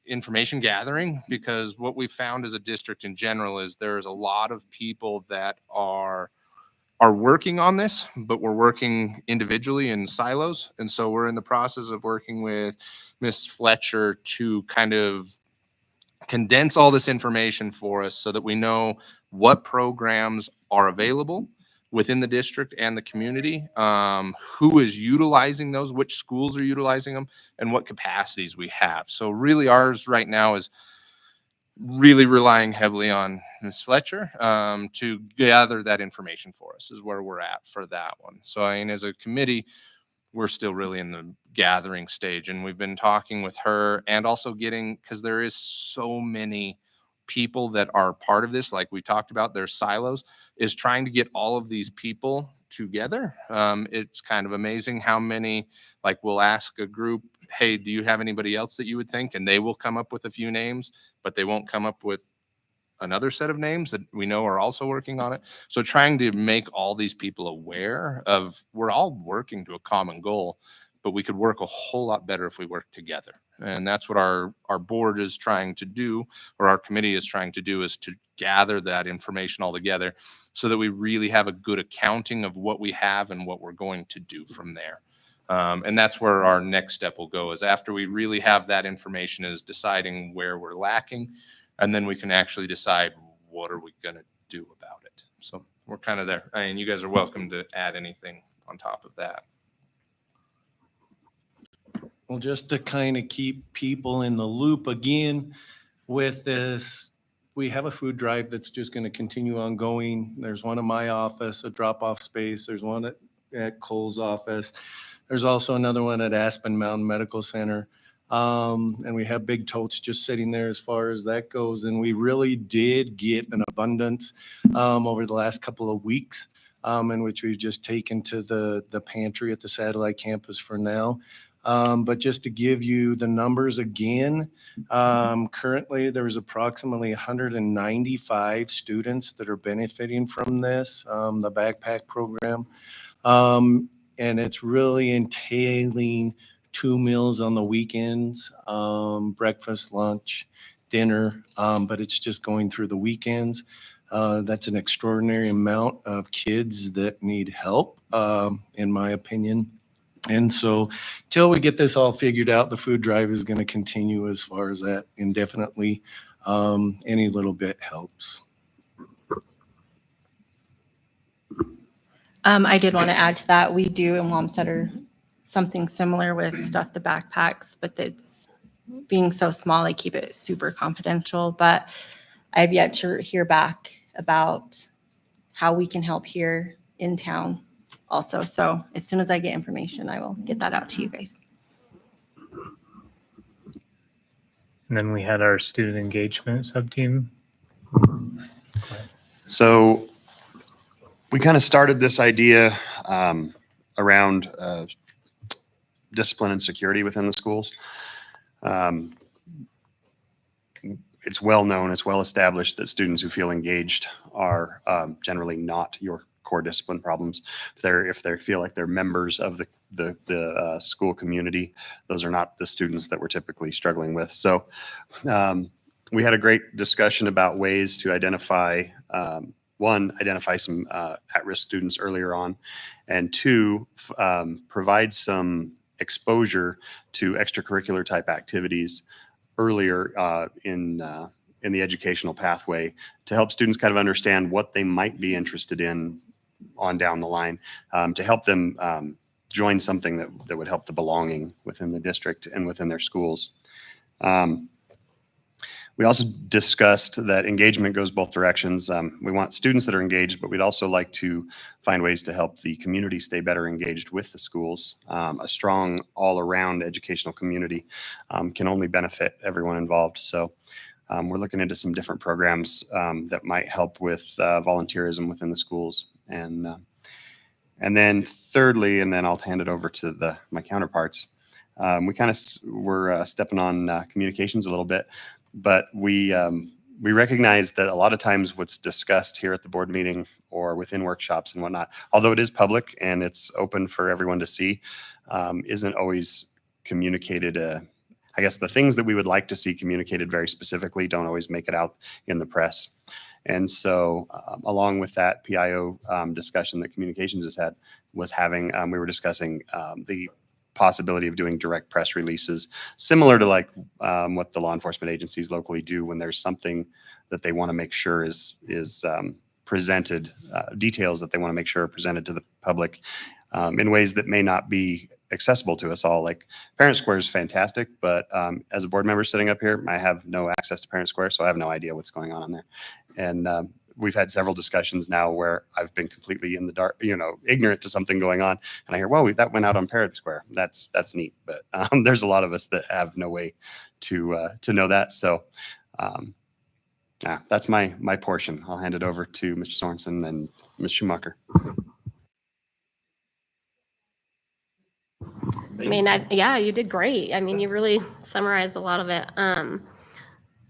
information gathering, because what we found as a district in general is there's a lot of people that are working on this, but we're working individually in silos. And so we're in the process of working with Ms. Fletcher to kind of condense all this information for us so that we know what programs are available within the district and the community, who is utilizing those, which schools are utilizing them, and what capacities we have. So really ours right now is really relying heavily on Ms. Fletcher to gather that information for us, is where we're at for that one. So I mean, as a committee, we're still really in the gathering stage, and we've been talking with her and also getting, because there is so many people that are part of this, like we talked about, their silos, is trying to get all of these people together. It's kind of amazing how many, like we'll ask a group, hey, do you have anybody else that you would think? And they will come up with a few names, but they won't come up with another set of names that we know are also working on it. So trying to make all these people aware of, we're all working to a common goal, but we could work a whole lot better if we work together. And that's what our board is trying to do, or our committee is trying to do, is to gather that information all together so that we really have a good accounting of what we have and what we're going to do from there. And that's where our next step will go, is after we really have that information, is deciding where we're lacking. And then we can actually decide what are we going to do about it. So we're kind of there. I mean, you guys are welcome to add anything on top of that. Well, just to kind of keep people in the loop again with this, we have a food drive that's just going to continue on going. There's one in my office, a drop-off space. There's one at Cole's office. There's also another one at Aspen Mountain Medical Center. And we have big totes just sitting there as far as that goes. And we really did get an abundance over the last couple of weeks, in which we've just taken to the pantry at the satellite campus for now. But just to give you the numbers again, currently there is approximately 195 students that are benefiting from this, the backpack program. And it's really entailing 2 meals on the weekends, breakfast, lunch, dinner, but it's just going through the weekends. That's an extraordinary amount of kids that need help, in my opinion. And so till we get this all figured out, the food drive is going to continue as far as that indefinitely. Any little bit helps. I did want to add to that. We do in Wamsutter something similar with Stuff the Backpacks, but it's being so small, I keep it super confidential. But I've yet to hear back about how we can help here in town also. So as soon as I get information, I will get that out to you guys. And then we had our student engagement sub-team. So we kind of started this idea around discipline and security within the schools. It's well known, it's well established that students who feel engaged are generally not your core discipline problems. If they feel like they're members of the school community, those are not the students that we're typically struggling with. So we had a great discussion about ways to identify, one, identify some at-risk students earlier on, and two, provide some exposure to extracurricular type activities earlier in the educational pathway to help students kind of understand what they might be interested in on down the line, to help them join something that would help the belonging within the district and within their schools. We also discussed that engagement goes both directions. We want students that are engaged, but we'd also like to find ways to help the community stay better engaged with the schools. A strong all-around educational community can only benefit everyone involved. So we're looking into some different programs that might help with volunteerism within the schools. And then thirdly, and then I'll hand it over to my counterparts, we kind of were stepping on communications a little bit. But we recognize that a lot of times what's discussed here at the board meeting or within workshops and whatnot, although it is public and it's open for everyone to see, isn't always communicated. I guess the things that we would like to see communicated very specifically don't always make it out in the press. And so along with that PIO discussion that communications was having, we were discussing the possibility of doing direct press releases, similar to like what the law enforcement agencies locally do when there's something that they want to make sure is presented, details that they want to make sure are presented to the public in ways that may not be accessible to us all. Like Parent Square is fantastic, but as a board member sitting up here, I have no access to Parent Square, so I have no idea what's going on there. And we've had several discussions now where I've been completely in the dark, ignorant to something going on. And I hear, well, that went out on Parent Square. That's neat. But there's a lot of us that have no way to know that. So that's my portion. I'll hand it over to Mr. Sorensen and Ms. Schumacher. I mean, yeah, you did great. I mean, you really summarized a lot of it. I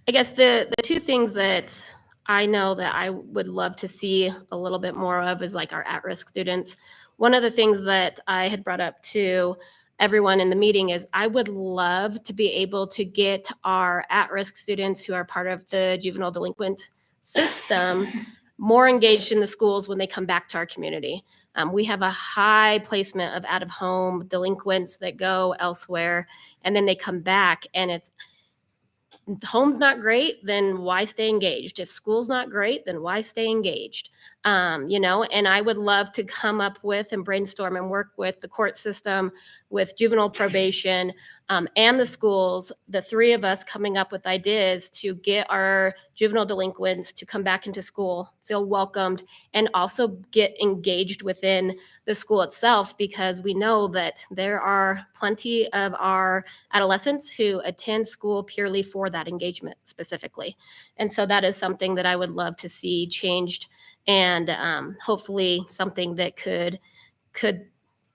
guess the two things that I know that I would love to see a little bit more of is like our at-risk students. One of the things that I had brought up to everyone in the meeting is I would love to be able to get our at-risk students who are part of the juvenile delinquent system more engaged in the schools when they come back to our community. We have a high placement of out-of-home delinquents that go elsewhere, and then they come back, and it's home's not great, then why stay engaged? If school's not great, then why stay engaged? And I would love to come up with and brainstorm and work with the court system, with juvenile probation, and the schools, the three of us coming up with ideas to get our juvenile delinquents to come back into school, feel welcomed, and also get engaged within the school itself, because we know that there are plenty of our adolescents who attend school purely for that engagement specifically. And so that is something that I would love to see changed, and hopefully something that could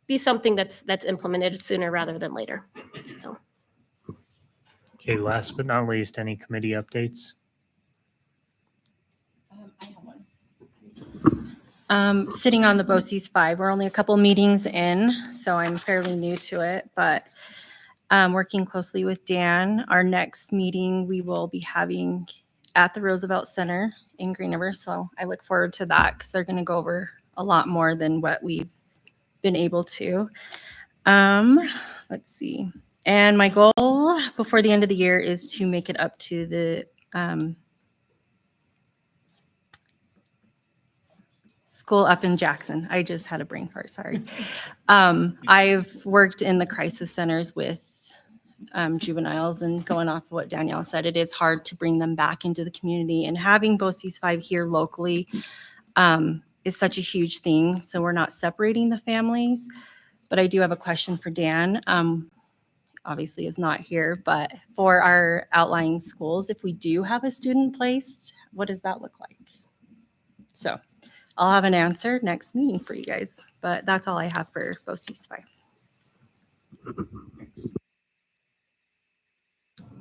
be something that's implemented sooner rather than later. So. Okay, last but not least, any committee updates? I have one. Sitting on the BOCES 5, we're only a couple meetings in, so I'm fairly new to it, but working closely with Dan. Our next meeting we will be having at the Roosevelt Center in Green River, so I look forward to that because they're going to go over a lot more than what we've been able to. Let's see. And my goal before the end of the year is to make it up to the school up in Jackson. I just had a brain fart, sorry. I've worked in the crisis centers with juveniles, and going off of what Danielle said, it is hard to bring them back into the community, and having BOCES 5 here locally is such a huge thing. So we're not separating the families. But I do have a question for Dan. Obviously is not here, but for our outlying schools, if we do have a student placed, what does that look like? So I'll have an answer next meeting for you guys, but that's all I have for BOCES 5.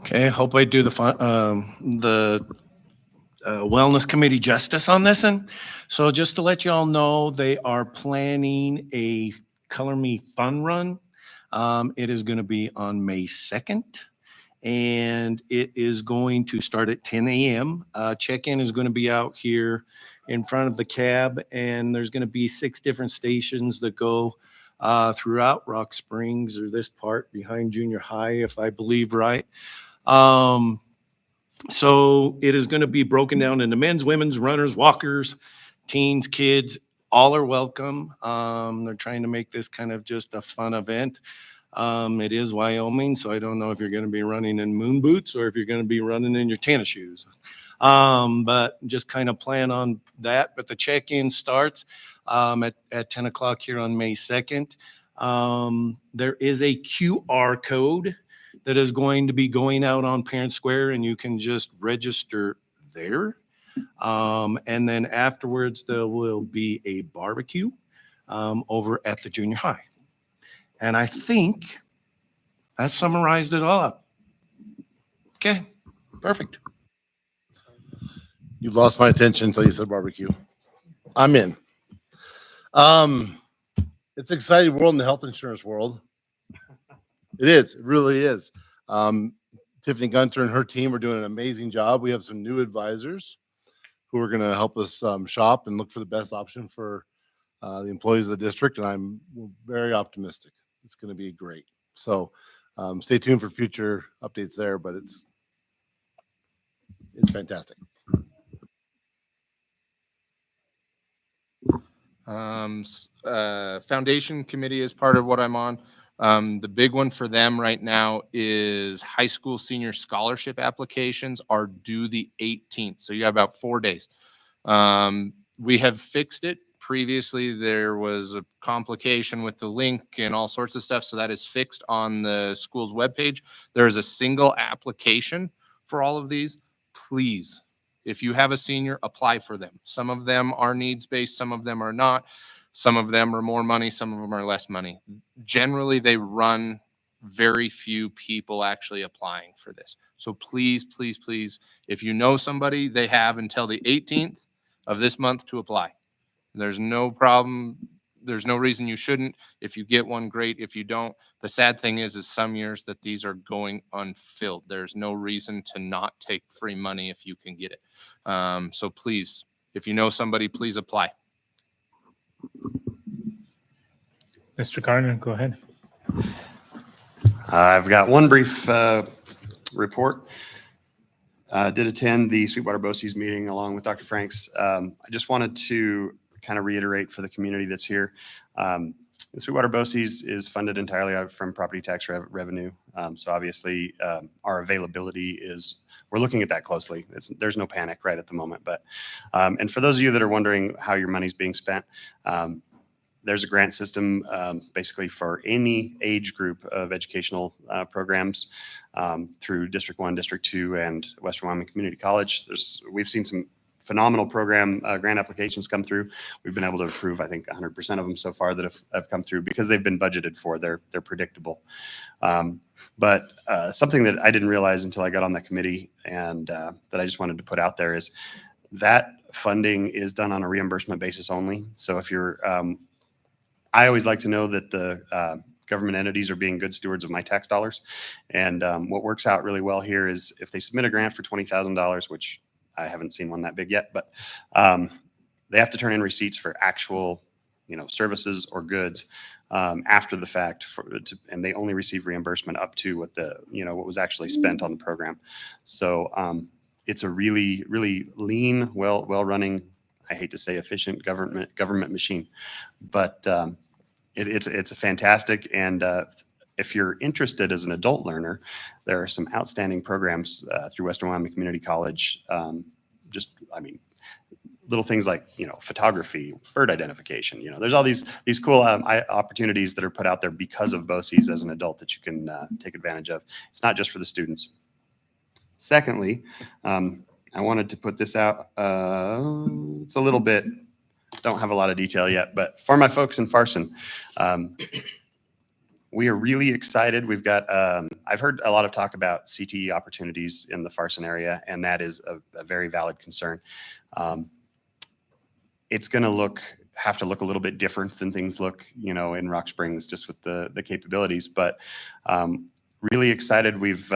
Okay, hope I do the Wellness Committee justice on this one. So just to let you all know, they are planning a Color Me Fun Run. It is going to be on May 2nd, and it is going to start at 10 a.m. Check-in is going to be out here in front of the cab, and there's going to be 6 different stations that go throughout Rock Springs, or this part behind junior high, if I believe right. So it is going to be broken down into men's, women's, runners, walkers, teens, kids, all are welcome. They're trying to make this kind of just a fun event. It is Wyoming, so I don't know if you're going to be running in moon boots or if you're going to be running in your tennis shoes. But just kind of plan on that. But the check-in starts at 10 o'clock here on May 2nd. There is a QR code that is going to be going out on Parent Square, and you can just register there. And then afterwards, there will be a barbecue over at the junior high. And I think that summarized it all up. Okay, perfect. You lost my attention until you said barbecue. I'm in. It's an exciting world in the health insurance world. It is. It really is. Tiffany Gunter and her team are doing an amazing job. We have some new advisors who are going to help us shop and look for the best option for the employees of the district. And I'm very optimistic. It's going to be great. So stay tuned for future updates there, but it's fantastic. Foundation committee is part of what I'm on. The big one for them right now is high school senior scholarship applications are due the 18th. So you have about 4 days. We have fixed it. Previously, there was a complication with the link and all sorts of stuff. So that is fixed on the school's webpage. There is a single application for all of these. Please, if you have a senior, apply for them. Some of them are needs-based, some of them are not. Some of them are more money, some of them are less money. Generally, they run very few people actually applying for this. So please, please, please, if you know somebody, they have until the 18th of this month to apply. There's no problem. There's no reason you shouldn't. If you get one, great. If you don't, the sad thing is some years that these are going unfilled. There's no reason to not take free money if you can get it. So please, if you know somebody, please apply. Mr. Garner, go ahead. I've got one brief report. Did attend the Sweetwater BOCES meeting along with Dr. Franks. I just wanted to kind of reiterate for the community that's here. The Sweetwater BOCES is funded entirely out from property tax revenue. So obviously our availability is, we're looking at that closely. There's no panic right at the moment. But and for those of you that are wondering how your money's being spent, there's a grant system basically for any age group of educational programs through District 1, District 2, and Western Wyoming Community College. We've seen some phenomenal program grant applications come through. We've been able to approve, I think, 100% of them so far that have come through because they've been budgeted for. They're predictable. But something that I didn't realize until I got on that committee and that I just wanted to put out there is that funding is done on a reimbursement basis only. So if you're, I always like to know that the government entities are being good stewards of my tax dollars. And what works out really well here is if they submit a grant for $20,000, which I haven't seen one that big yet, but they have to turn in receipts for actual, services or goods after the fact, and they only receive reimbursement up to what what was actually spent on the program. So it's a really, really lean, well-running, I hate to say efficient government machine, but it's a fantastic. And if you're interested as an adult learner, there are some outstanding programs through Western Wyoming Community College. little things like, photography, bird identification. There's all these cool opportunities that are put out there because of BOCES as an adult that you can take advantage of. It's not just for the students. Secondly, I wanted to put this out. It's a little bit, don't have a lot of detail yet, but for my folks in Farson, we are really excited. We've got, I've heard a lot of talk about CTE opportunities in the Farson area, and that is a very valid concern. It's going to have to look a little bit different than things look, in Rock Springs, just with the capabilities. But really excited. We've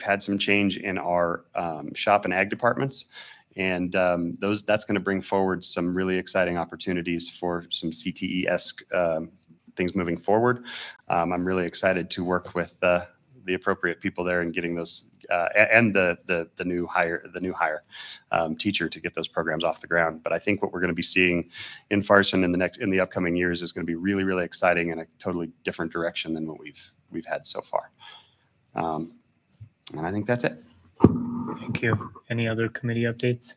had some change in our shop and ag departments, and that's going to bring forward some really exciting opportunities for some CTE-esque things moving forward. I'm really excited to work with the appropriate people there and getting those and the new hire teacher to get those programs off the ground. But I think what we're going to be seeing in Farson in the upcoming years is going to be really, really exciting in a totally different direction than what we've had so far. And I think that's it. Thank you. Any other committee updates?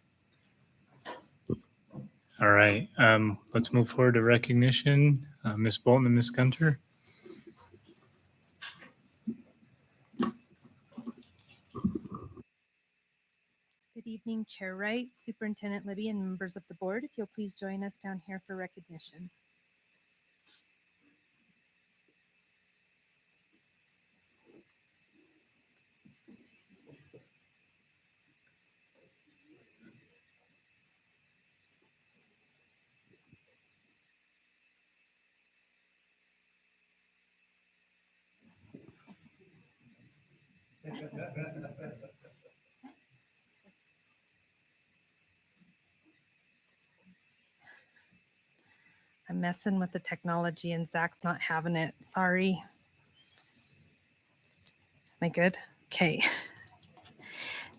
All right, let's move forward to recognition. Ms. Bolton and Ms. Gunter. Good evening, Chair Wright, Superintendent Libby, and members of the board. If you'll please join us down here for recognition. I'm messing with the technology and Zach's not having it. Sorry. Am I good? Okay.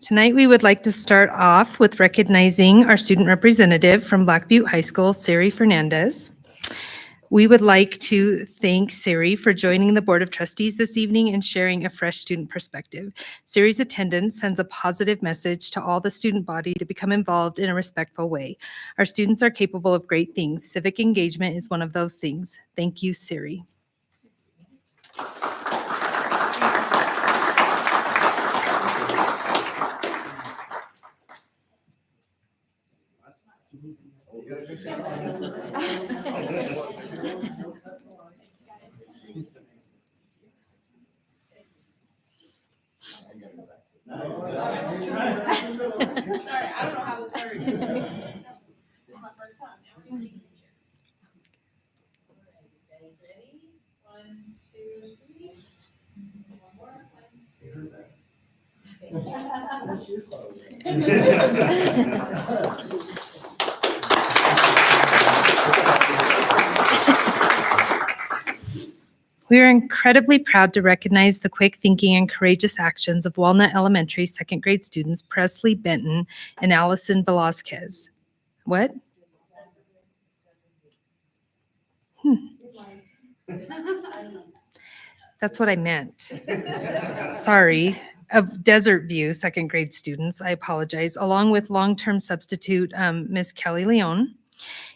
Tonight, we would like to start off with recognizing our student representative from Black Butte High School, Siri Fernandez. We would like to thank Siri for joining the Board of Trustees this evening and sharing a fresh student perspective. Siri's attendance sends a positive message to all the student body to become involved in a respectful way. Our students are capable of great things. Civic engagement is one of those things. Thank you, Siri. We are incredibly proud to recognize the quick thinking and courageous actions of Walnut Elementary second grade students Presley Benton and Allison Velasquez. What? That's what I meant. Sorry. Of Desert View second grade students, I apologize, along with long-term substitute Miss Kelly Leon.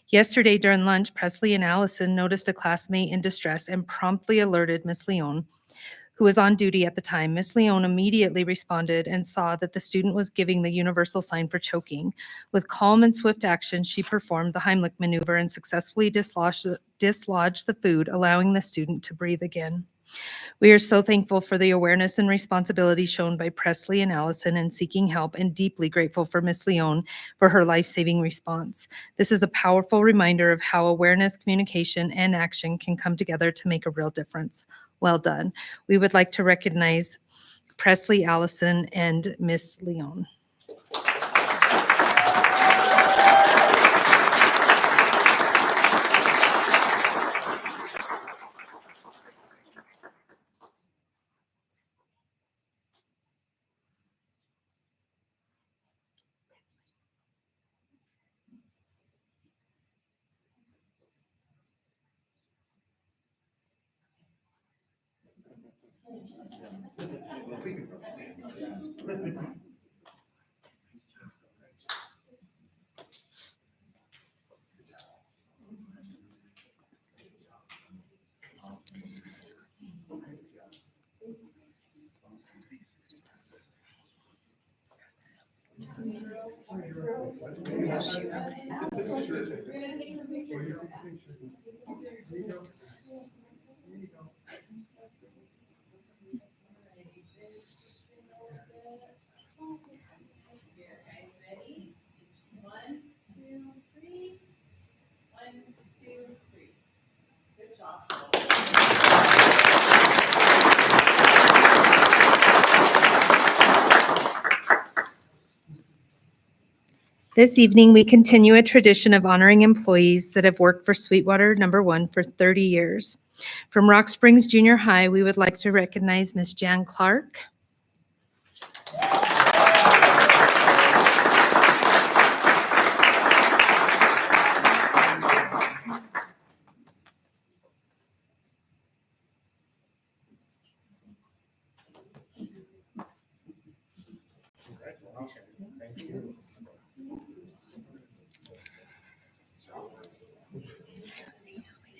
Yesterday during lunch, Presley and Allison noticed a classmate in distress and promptly alerted Miss Leon, who was on duty at the time. Miss Leon immediately responded and saw that the student was giving the universal sign for choking. With calm and swift action, she performed the Heimlich maneuver and successfully dislodged the food, allowing the student to breathe again. We are so thankful for the awareness and responsibility shown by Presley and Allison in seeking help, and deeply grateful for Miss Leon for her life-saving response. This is a powerful reminder of how awareness, communication, and action can come together to make a real difference. Well done. We would like to recognize Presley, Allison, and Miss Leon. This evening, we continue a tradition of honoring employees that have worked for Sweetwater Number One for 30 years. From Rock Springs Junior High, we would like to recognize Miss Jan Clark.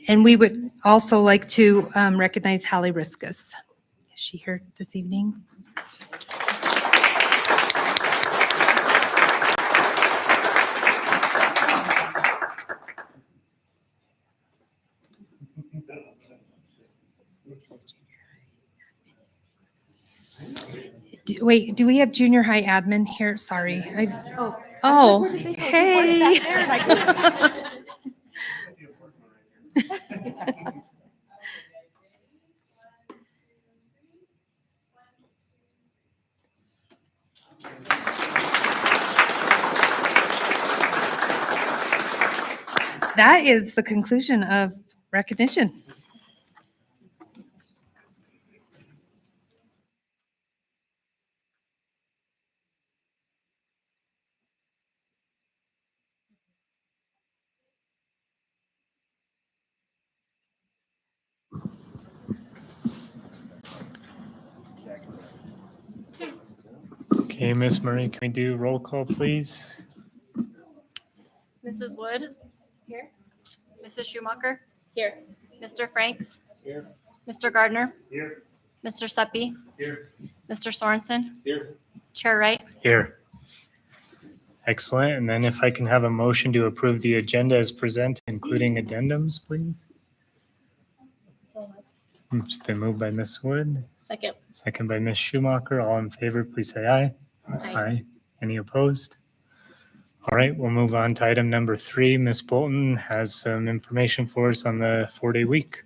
And we would also like to recognize Hallie Riskus. Is she here this evening? Wait, do we have junior high admin here? Sorry. Oh, hey. That is the conclusion of recognition. Okay, Miss Murray, can we do roll call, please? Mrs. Wood? Here. Mrs. Schumacher? Here. Mr. Franks? Here. Mr. Gardner? Here. Mr. Seppi? Here. Mr. Sorensen? Here. Chair Wright? Here. Excellent. And then if I can have a motion to approve the agenda as presented, including addendums, please. It's been moved by Miss Wood, Second. second by Miss Schumacher. All in favor, please say aye. Aye. Any opposed? All right, we'll move on to item number 3. Ms. Bolton has some information for us on the 4-day week.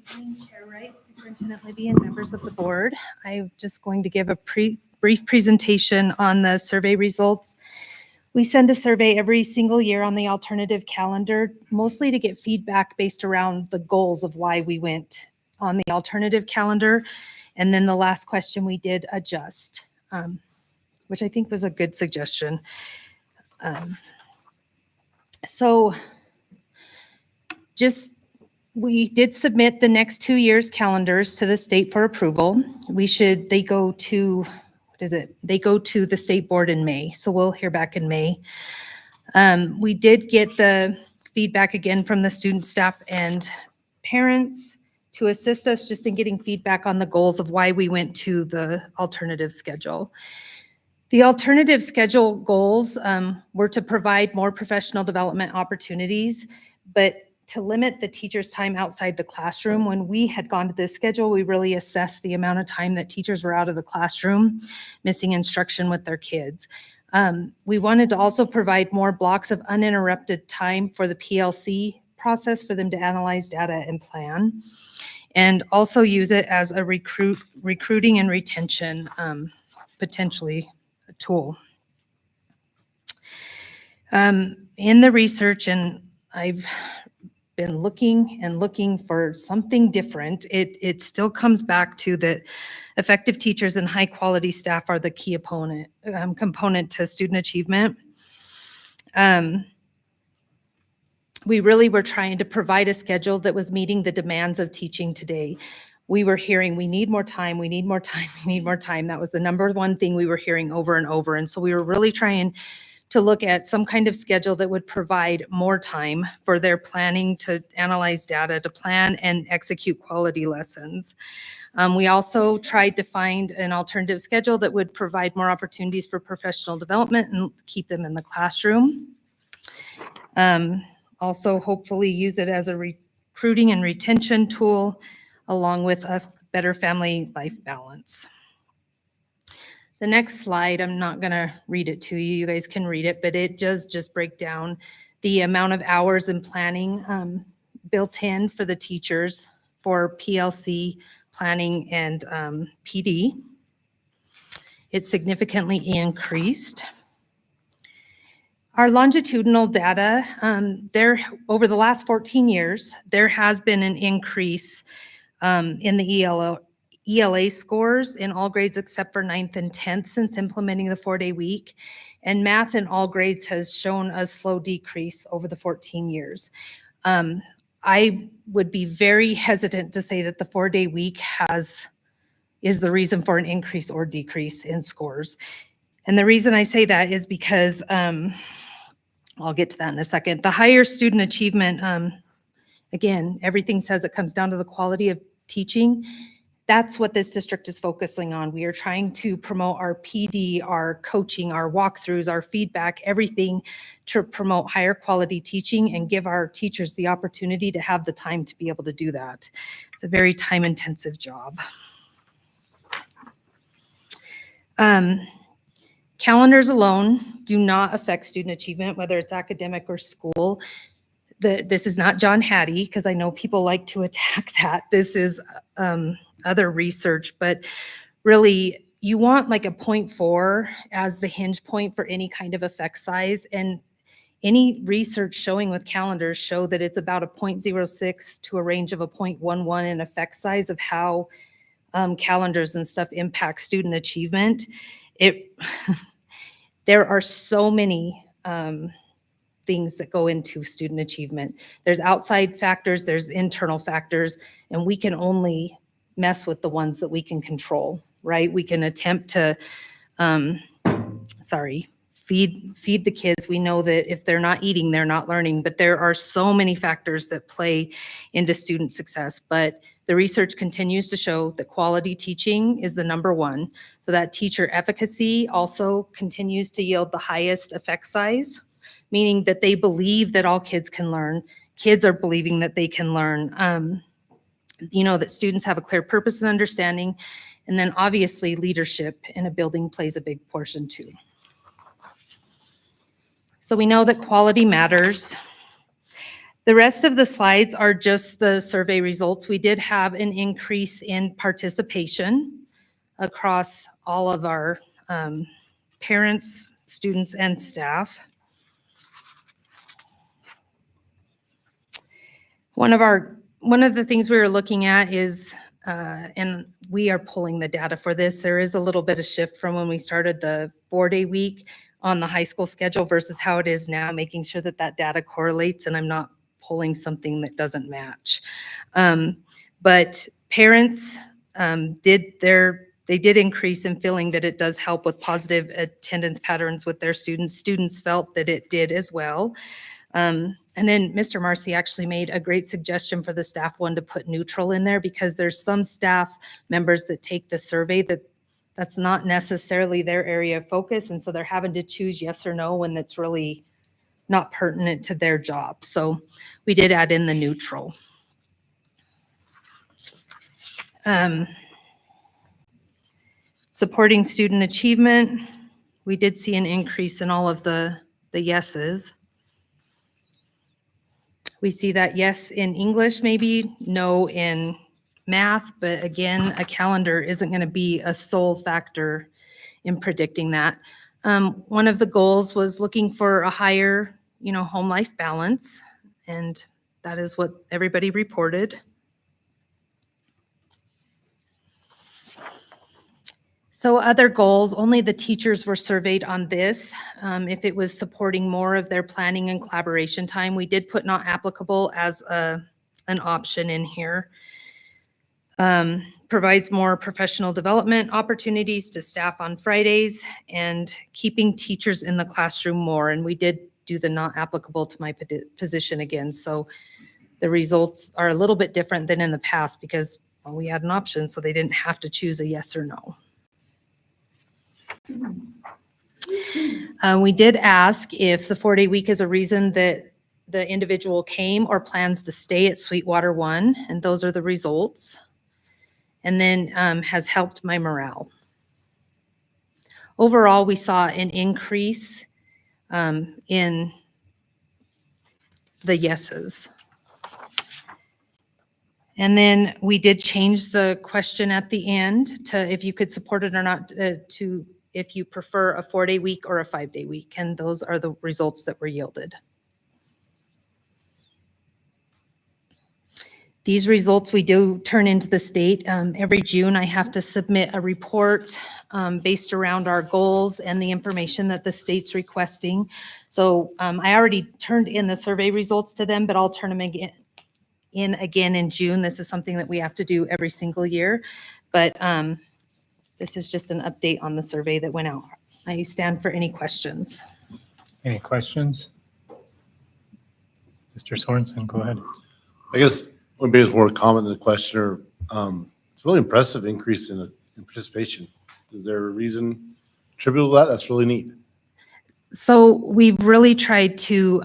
Chair Wright, Superintendent Libby, and members of the board. I'm just going to give a brief presentation on the survey results. We send a survey every single year on the alternative calendar, mostly to get feedback based around the goals of why we went on the alternative calendar. And then the last question we did adjust, which I think was a good suggestion. We did submit the next 2 years' calendars to the state for approval. They go to the state board in May, so we'll hear back in May. We did get the feedback again from the student, staff, and parents to assist us just in getting feedback on the goals of why we went to the alternative schedule. The alternative schedule goals were to provide more professional development opportunities, but to limit the teacher's time outside the classroom. When we had gone to this schedule, we really assessed the amount of time that teachers were out of the classroom, missing instruction with their kids. We wanted to also provide more blocks of uninterrupted time for the PLC process for them to analyze data and plan, and also use it as a recruiting and retention potentially a tool. In the research, and I've been looking for something different, it still comes back to that effective teachers and high quality staff are the key component to student achievement. We really were trying to provide a schedule that was meeting the demands of teaching today. We were hearing, we need more time, we need more time, we need more time. That was the number one thing we were hearing over and over. And so we were really trying to look at some kind of schedule that would provide more time for their planning to analyze data, to plan and execute quality lessons. We also tried to find an alternative schedule that would provide more opportunities for professional development and keep them in the classroom. Also, hopefully use it as a recruiting and retention tool, along with a better family life balance. The next slide, I'm not going to read it to you. You guys can read it, but it does just break down the amount of hours in planning built in for the teachers for PLC, planning, and PD. It significantly increased. Our longitudinal data, over the last 14 years, there has been an increase in the ELA scores in all grades except for 9th and 10th since implementing the 4-day week. And math in all grades has shown a slow decrease over the 14 years. I would be very hesitant to say that the 4-day week is the reason for an increase or decrease in scores. And the reason I say that is because, I'll get to that in a second. The higher student achievement, again, everything says it comes down to the quality of teaching. That's what this district is focusing on. We are trying to promote our PD, our coaching, our walkthroughs, our feedback, everything to promote higher quality teaching and give our teachers the opportunity to have the time to be able to do that. It's a very time-intensive job. Calendars alone do not affect student achievement, whether it's academic or school. This is not John Hattie, because I know people like to attack that. This is other research, but really you want like a 0.4 as the hinge point for any kind of effect size. And any research showing with calendars show that it's about a 0.06 to a range of a 0.11 in effect size of how calendars and stuff impact student achievement. There are so many things that go into student achievement. There's outside factors, there's internal factors, and we can only mess with the ones that we can control, right? We can attempt to, feed the kids. We know that if they're not eating, they're not learning, but there are so many factors that play into student success. But the research continues to show that quality teaching is the number one. So that teacher efficacy also continues to yield the highest effect size, meaning that they believe that all kids can learn. Kids are believing that they can learn. That students have a clear purpose and understanding. And then obviously leadership in a building plays a big portion too. So we know that quality matters. The rest of the slides are just the survey results. We did have an increase in participation across all of our parents, students, and staff. One of the things we were looking at is, and we are pulling the data for this, there is a little bit of shift from when we started the 4-day week on the high school schedule versus how it is now, making sure that that data correlates, and I'm not pulling something that doesn't match. But parents did increase in feeling that it does help with positive attendance patterns with their students. Students felt that it did as well. And then Mr. Marcy actually made a great suggestion for the staff one to put neutral in there, because there's some staff members that take the survey that's not necessarily their area of focus. And so they're having to choose yes or no when it's really not pertinent to their job. So we did add in the neutral. Supporting student achievement, we did see an increase in all of the yeses. We see that yes in English, maybe no in math, but again, a calendar isn't going to be a sole factor in predicting that. One of the goals was looking for a higher, home life balance, and that is what everybody reported. So other goals, only the teachers were surveyed on this. If it was supporting more of their planning and collaboration time, we did put not applicable as an option in here. provides more professional development opportunities to staff on Fridays and keeping teachers in the classroom more. And we did do the not applicable to my position again. So the results are a little bit different than in the past because well, we had an option, so they didn't have to choose a yes or no. We did ask if the 4-day week is a reason that the individual came or plans to stay at Sweetwater 1, and those are the results. And then has helped my morale. Overall, we saw an increase in the yeses. And then we did change the question at the end to if you could support it or not, to if you prefer a 4-day week or a 5-day week. And those are the results that were yielded. These results we do turn into the state. Every June, I have to submit a report based around our goals and the information that the state's requesting. So I already turned in the survey results to them, but I'll turn them again in June. This is something that we have to do every single year. But this is just an update on the survey that went out. I stand for any questions. Any questions? Mr. Sorensen, go ahead. I guess maybe it's more a comment than a question, or it's a really impressive increase in participation. Is there a reason attributable to that? That's really neat. So we've really tried to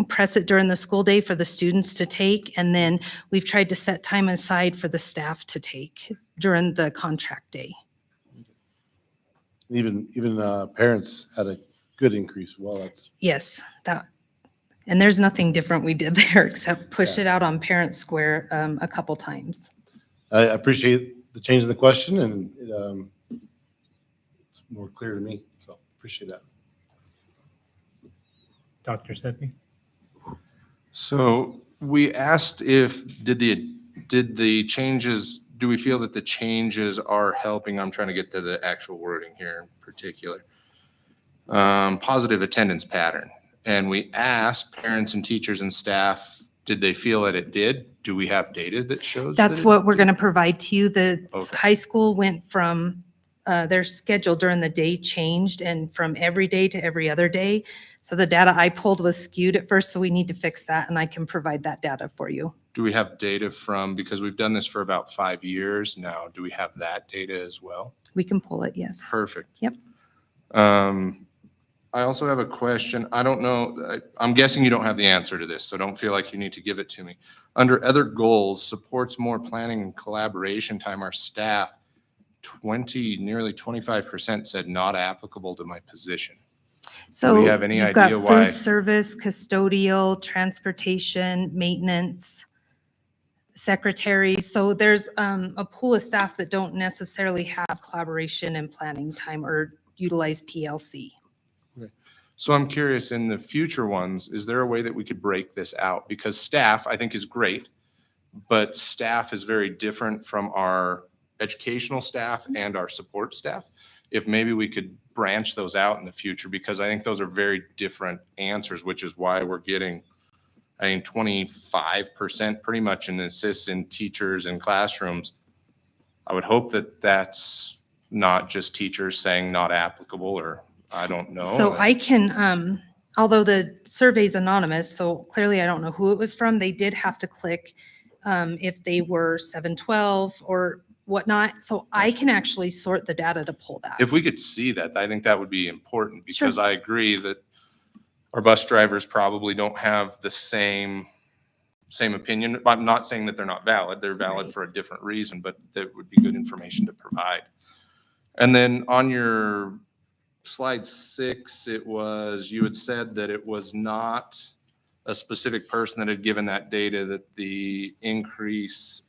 press it during the school day for the students to take, and then we've tried to set time aside for the staff to take during the contract day. Even parents had a good increase. Well, that's Yes, that, and there's nothing different we did there except push it out on Parent Square a couple times. I appreciate the change in the question, and it's more clear to me. So appreciate that. Dr. Seppi? So we asked if, did the changes, do we feel that the changes are helping? I'm trying to get to the actual wording here in particular. Positive attendance pattern. And we asked parents and teachers and staff, did they feel that it did? Do we have data that shows? That's that it what we're did? going to provide to you. The Okay. high school went from, their schedule during the day changed and from every day to every other day. So the data I pulled was skewed at first, so we need to fix that, and I can provide that data for you. Do we have data from, because we've done this for about 5 years now, do we have that data as well? We can pull it, yes. Perfect. Yep. I also have a question. I don't know, I'm guessing you don't have the answer to this, so don't feel like you need to give it to me. Under other goals, supports more planning and collaboration time, our staff, nearly 25% said not applicable to my position. So we have any you've got idea why- food service, custodial, transportation, maintenance, secretaries. So there's a pool of staff that don't necessarily have collaboration and planning time or utilize PLC. So I'm curious, in the future ones, is there a way that we could break this out? Because staff, I think, is great, but staff is very different from our educational staff and our support staff. If maybe we could branch those out in the future, because I think those are very different answers, which is why we're getting, I think, 25% pretty much in assists in teachers and classrooms. I would hope that that's not just teachers saying not applicable, or I don't know. So I can, although the survey's anonymous, so clearly I don't know who it was from, they did have to click if they were 712 or whatnot. So I can actually sort the data to pull that. If we could see that, I think that would be important, Sure. because I agree that our bus drivers probably don't have the same opinion. I'm not saying that they're not valid. They're valid Right. for a different reason, but that would be good information to provide. And then on your slide 6, you had said that it was not a specific person that had given that data, that the increase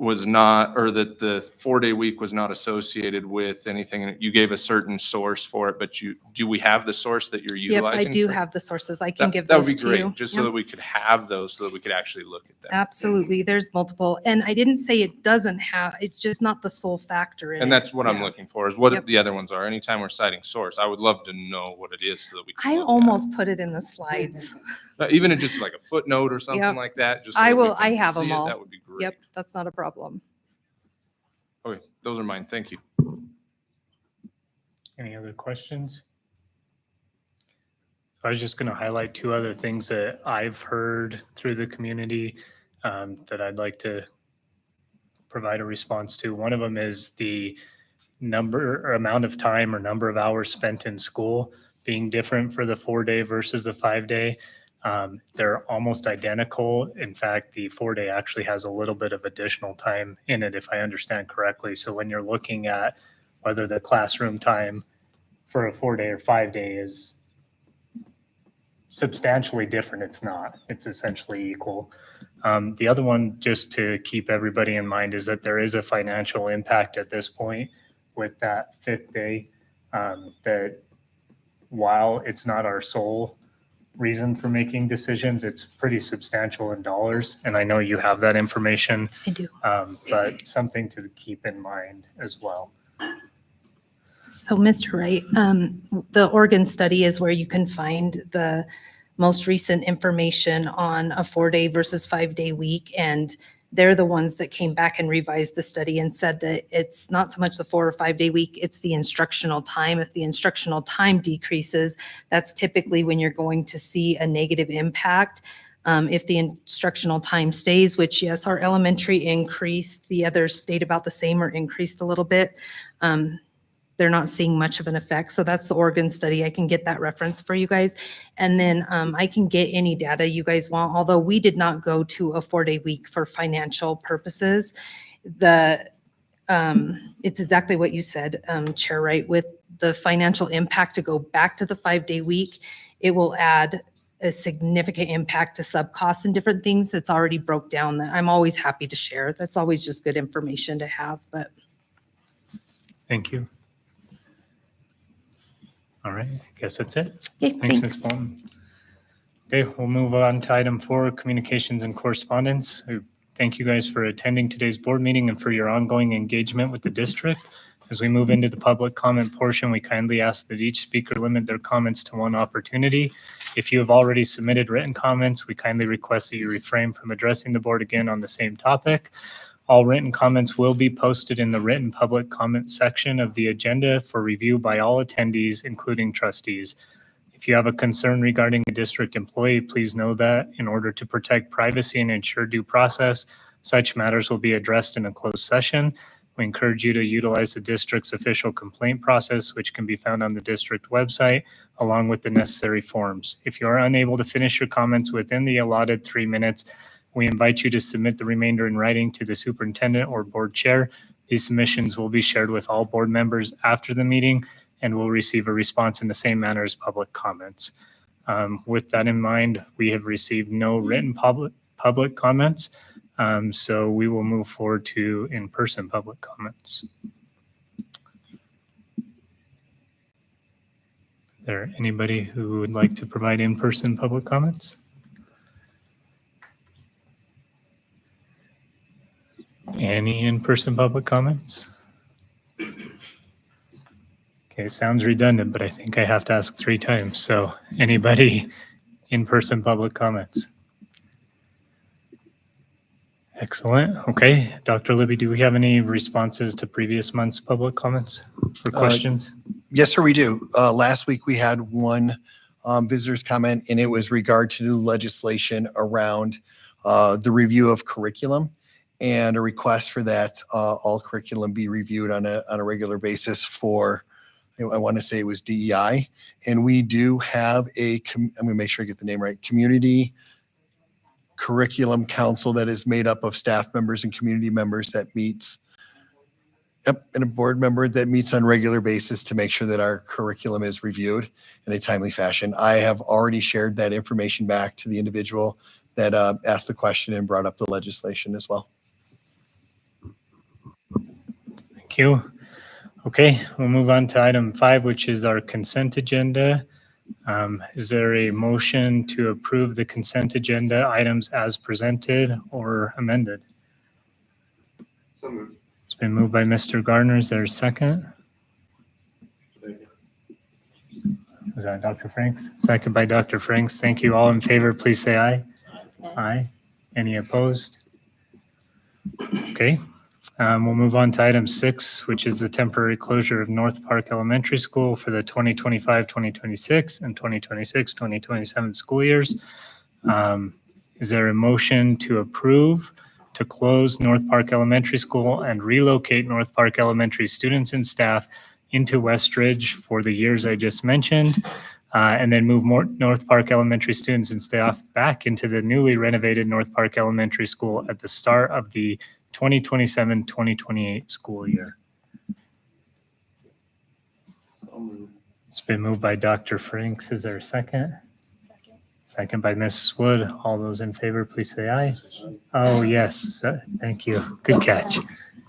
was not, or that the 4-day week was not associated with anything. You gave a certain source for it, but do we have the source that you're Yep, utilizing? I do for- have the sources. I can give That would those be to you. great, just so Yep. that we could have those, so that we could actually look at them. Absolutely. There's multiple. And I didn't say it doesn't have, it's just not the sole factor in it. And that's what I'm Yeah. looking for, is what Yep. the other ones are. Anytime we're citing source, I would love to know what it is so that we can I look at it. almost put it in the slides. Even in just like a footnote or something Yep. like that, just so I that we will, I can have see them it, all. that would be great. Yep, that's not a problem. Okay, those are mine. Thank you. Any other questions? I was just going to highlight two other things that I've heard through the community that I'd like to provide a response to. One of them is the number or amount of time or number of hours spent in school being different for the 4-day versus the 5-day. They're almost identical. In fact, the 4-day actually has a little bit of additional time in it, if I understand correctly. So when you're looking at whether the classroom time for a 4-day or 5-day is substantially different, it's not. It's essentially equal. The other one, just to keep everybody in mind, is that there is a financial impact at this point with that 5th day, that while it's not our sole reason for making decisions, it's pretty substantial in dollars. And I know you have that information, I do. but something to keep in mind as well. So, Mr. Wright, the Oregon study is where you can find the most recent information on a 4-day versus 5-day week. And they're the ones that came back and revised the study and said that it's not so much the 4 or 5-day week, it's the instructional time. If the instructional time decreases, that's typically when you're going to see a negative impact. If the instructional time stays, which yes, our elementary increased, the others stayed about the same or increased a little bit. They're not seeing much of an effect. So that's the Oregon study. I can get that reference for you guys. And then I can get any data you guys want, although we did not go to a 4-day week for financial purposes. It's exactly what you said, Chair Wright, with the financial impact to go back to the 5-day week, it will add a significant impact to sub costs and different things that's already broke down that I'm always happy to share. That's always just good information to have, but. Thank you. All right, I guess that's it. Okay, Thanks, Ms. Bolton. Okay, we'll move on to item 4, communications and correspondence. Thank you guys for attending today's board meeting and for your ongoing engagement with the district. As we move into the public comment portion, we kindly ask that each speaker limit their comments to 1 opportunity. If you have already submitted written comments, we kindly request that you refrain from addressing the board again on the same topic. All written comments will be posted in the written public comment section of the agenda for review by all attendees, including trustees. If you have a concern regarding a district employee, please know that in order to protect privacy and ensure due process, such matters will be addressed in a closed session. We encourage you to utilize the district's official complaint process, which can be found on the district website, along with the necessary forms. If you are unable to finish your comments within the allotted 3 minutes, we invite you to submit the remainder in writing to the superintendent or board chair. These submissions will be shared with all board members after the meeting and will receive a response in the same manner as public comments. With that in mind, we have received no written public comments, so we will move forward to in-person public comments. Is there anybody who would like to provide in-person public comments? Any in-person public comments? Okay, sounds redundant, but I think I have to ask 3 times. So anybody in-person public comments? Excellent. Okay, Dr. Libby, do we have any responses to previous month's public comments or questions? Yes, sir, we do. Last week, we had one visitor's comment, and it was regard to legislation around the review of curriculum and a request for that all curriculum be reviewed on a regular basis for, I want to say it was DEI. And we do have I'm going to make sure I get the name right, Community Curriculum Council that is made up of staff members and community members that meets, and a board member that meets on a regular basis to make sure that our curriculum is reviewed in a timely fashion. I have already shared that information back to the individual that asked the question and brought up the legislation as well. Thank you. Okay, we'll move on to item 5, which is our consent agenda. Is there a motion to approve the consent agenda items as presented or amended? So moved. It's been moved by Mr. Gardner. Is there a second? Was that Dr. Franks? Second by Dr. Franks. Thank you. All in favor, please say aye. Aye. Any opposed? Okay. We'll move on to item 6, which is the temporary closure of North Park Elementary School for the 2025-2026 and 2026-2027 school years. Is there a motion to approve to close North Park Elementary School and relocate North Park Elementary students and staff into Westridge for the years I just mentioned, and then move more North Park Elementary students and staff back into the newly renovated North Park Elementary School at the start of the 2027-2028 school year? It's been moved by Dr. Franks. Is there a second? Second by Ms. Wood. All those in favor, please say aye. Oh, yes. Thank you. Good catch.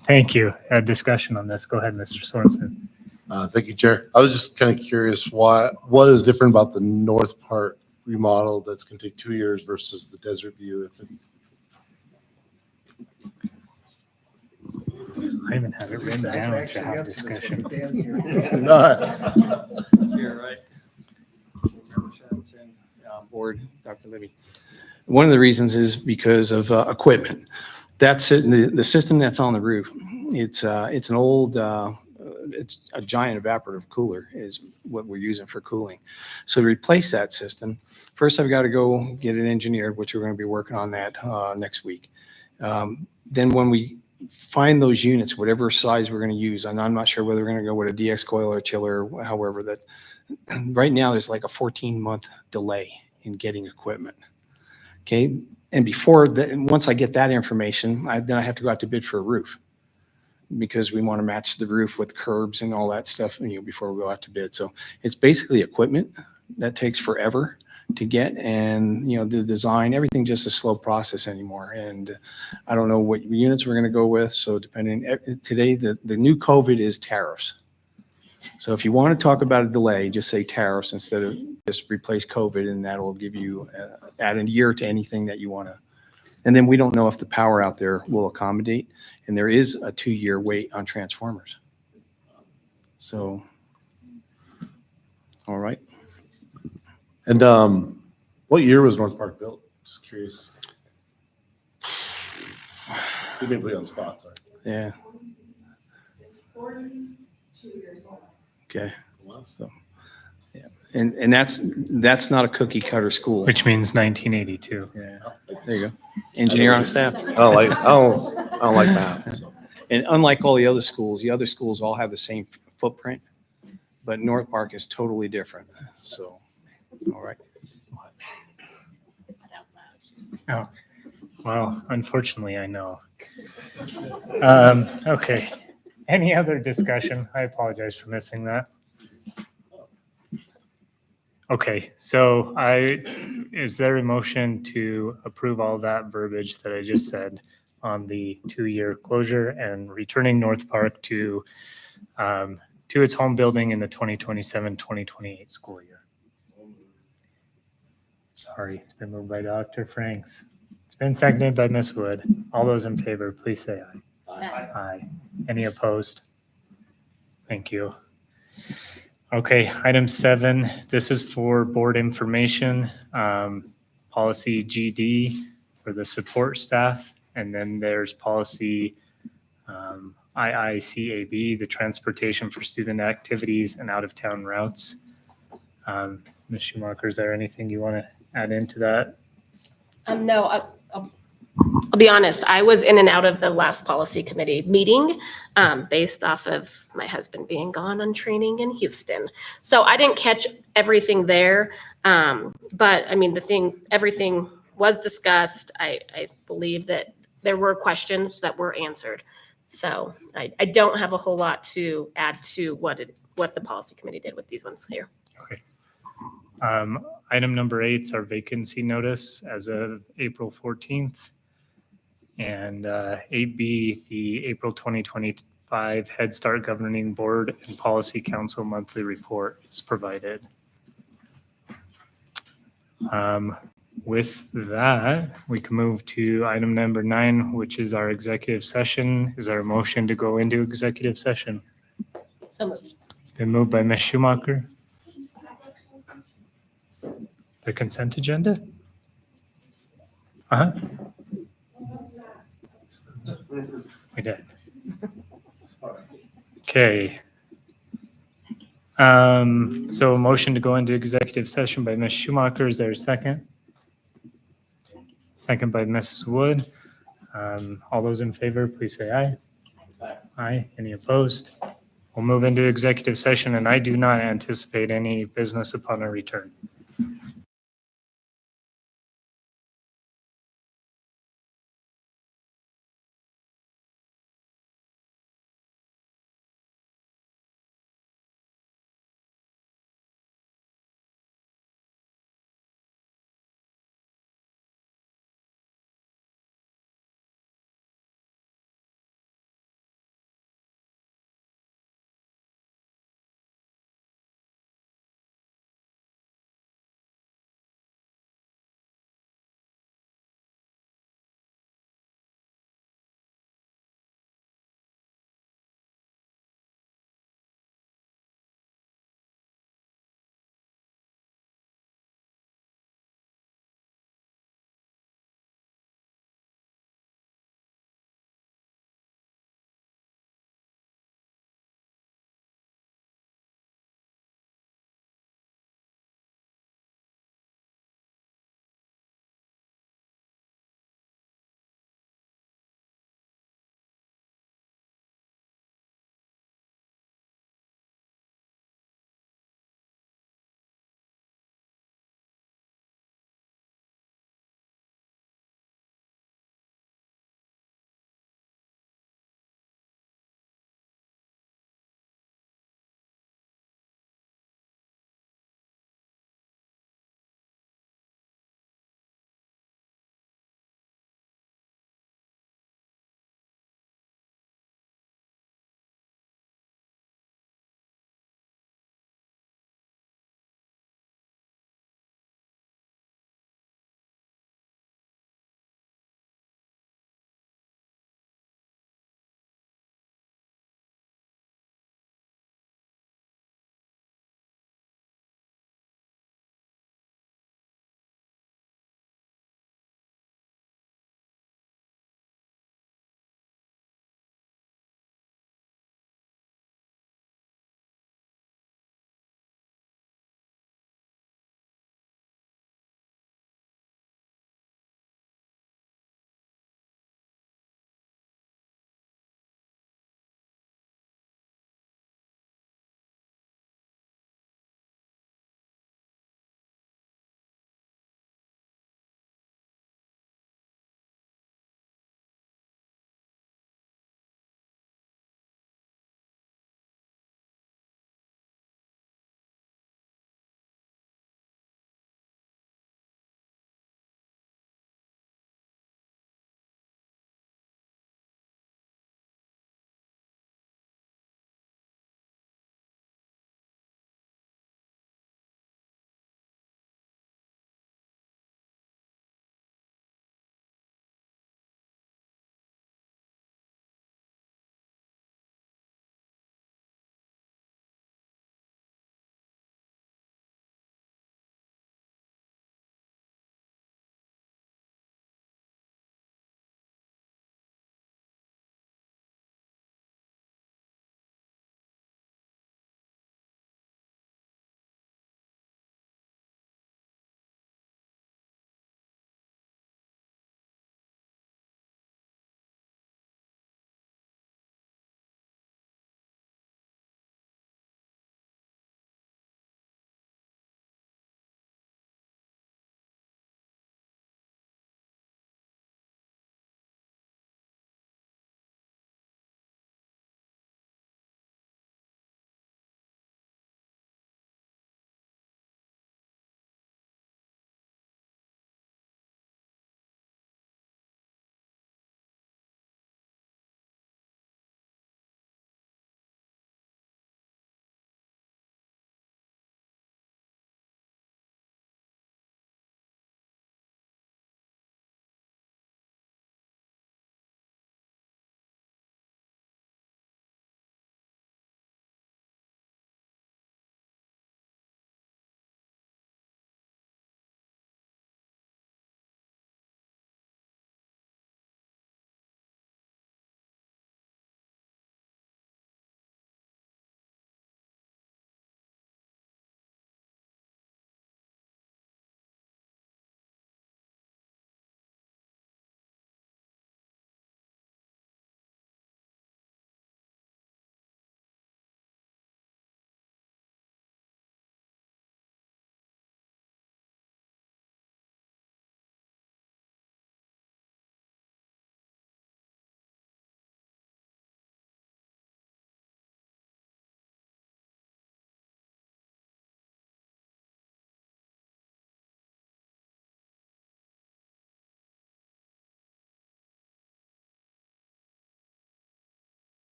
Thank you. Discussion on this. Go ahead, Mr. Sorensen. Thank you, Chair. I was just kind of curious what is different about the North Park remodel that's going to take 2 years versus the Desert View? I even have it written down to have discussion. Board, Dr. Libby. One of the reasons is because of equipment. That's it. The system that's on the roof. It's an old. It's a giant evaporative cooler is what we're using for cooling. So to replace that system, first I've got to go get it engineered, which we're going to be working on that next week. Then when we find those units, whatever size we're going to use, and I'm not sure whether we're going to go with a DX coil or a chiller, however, that right now there's like a 14-month delay in getting equipment. Okay. And before that, once I get that information, then I have to go out to bid for a roof because we want to match the roof with curbs and all that stuff, before we go out to bid. So it's basically equipment that takes forever to get, and the design, everything just a slow process anymore. And I don't know what units we're going to go with. So depending today, the new COVID is tariffs. So if you want to talk about a delay, just say tariffs instead of just replace COVID, and that'll give you add a year to anything that you want to. And then we don't know if the power out there will accommodate, and there is a 2-year wait on transformers. So, all right. And what year was North Park built? Just curious. You may put you on the spot, sorry. Yeah. It's 42 years old. Okay. So, yeah, and that's not a cookie cutter school. Which means 1982. Yeah. There you go. Engineer on staff. I don't like math. So. And unlike all the other schools all have the same footprint, but North Park is totally different. So, all right. Oh, well, unfortunately, I know. Okay. Any other discussion? I apologize for missing that. Okay, so is there a motion to approve all that verbiage that I just said on the 2-year closure and returning North Park to its home building in the 2027-2028 school year? Sorry, it's been moved by Dr. Franks. It's been seconded by Ms. Wood. All those in favor, please say aye. Aye. Any opposed? Thank you. Okay, item 7, this is for board information, policy GD for the support staff. And then there's policy IICAB, the transportation for student activities and out-of-town routes. Ms. Schumacher, is there anything you want to add into that? No, I'll be honest, I was in and out of the last policy committee meeting based off of my husband being gone on training in Houston. So I didn't catch everything there. But I mean, everything was discussed. I believe that there were questions that were answered. So I don't have a whole lot to add to what the policy committee did with these ones here. Okay. Item number 8 is our vacancy notice as of April 14th. And 8B, the April 2025 5 Head Start Governing Board and Policy Council monthly report is provided. With that, we can move to item number 9, which is our executive session. Is there a motion to go into executive session? So moved. It's been moved by Ms. Schumacher. The consent agenda? Uh-huh. We did. Okay. So a motion to go into executive session by Ms. Schumacher. Is there a second? Second by Mrs. Wood. All those in favor, please say aye. Aye. Any opposed? We'll move into executive session, and I do not anticipate any business upon our return.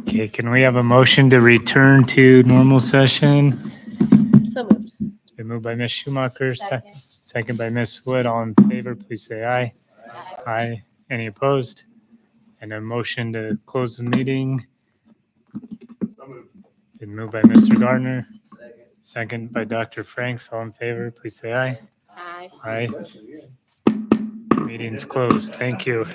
Okay, can we have a motion to return to normal session? So moved. It's been moved by Ms. Schumacher, second by Ms. Wood. All in favor, please say aye. Aye. Any opposed? And a motion to close the meeting. Been moved by Mr. Gardner, second by Dr. Franks. All in favor, please say aye. Aye. Aye. Meeting's closed. Thank you.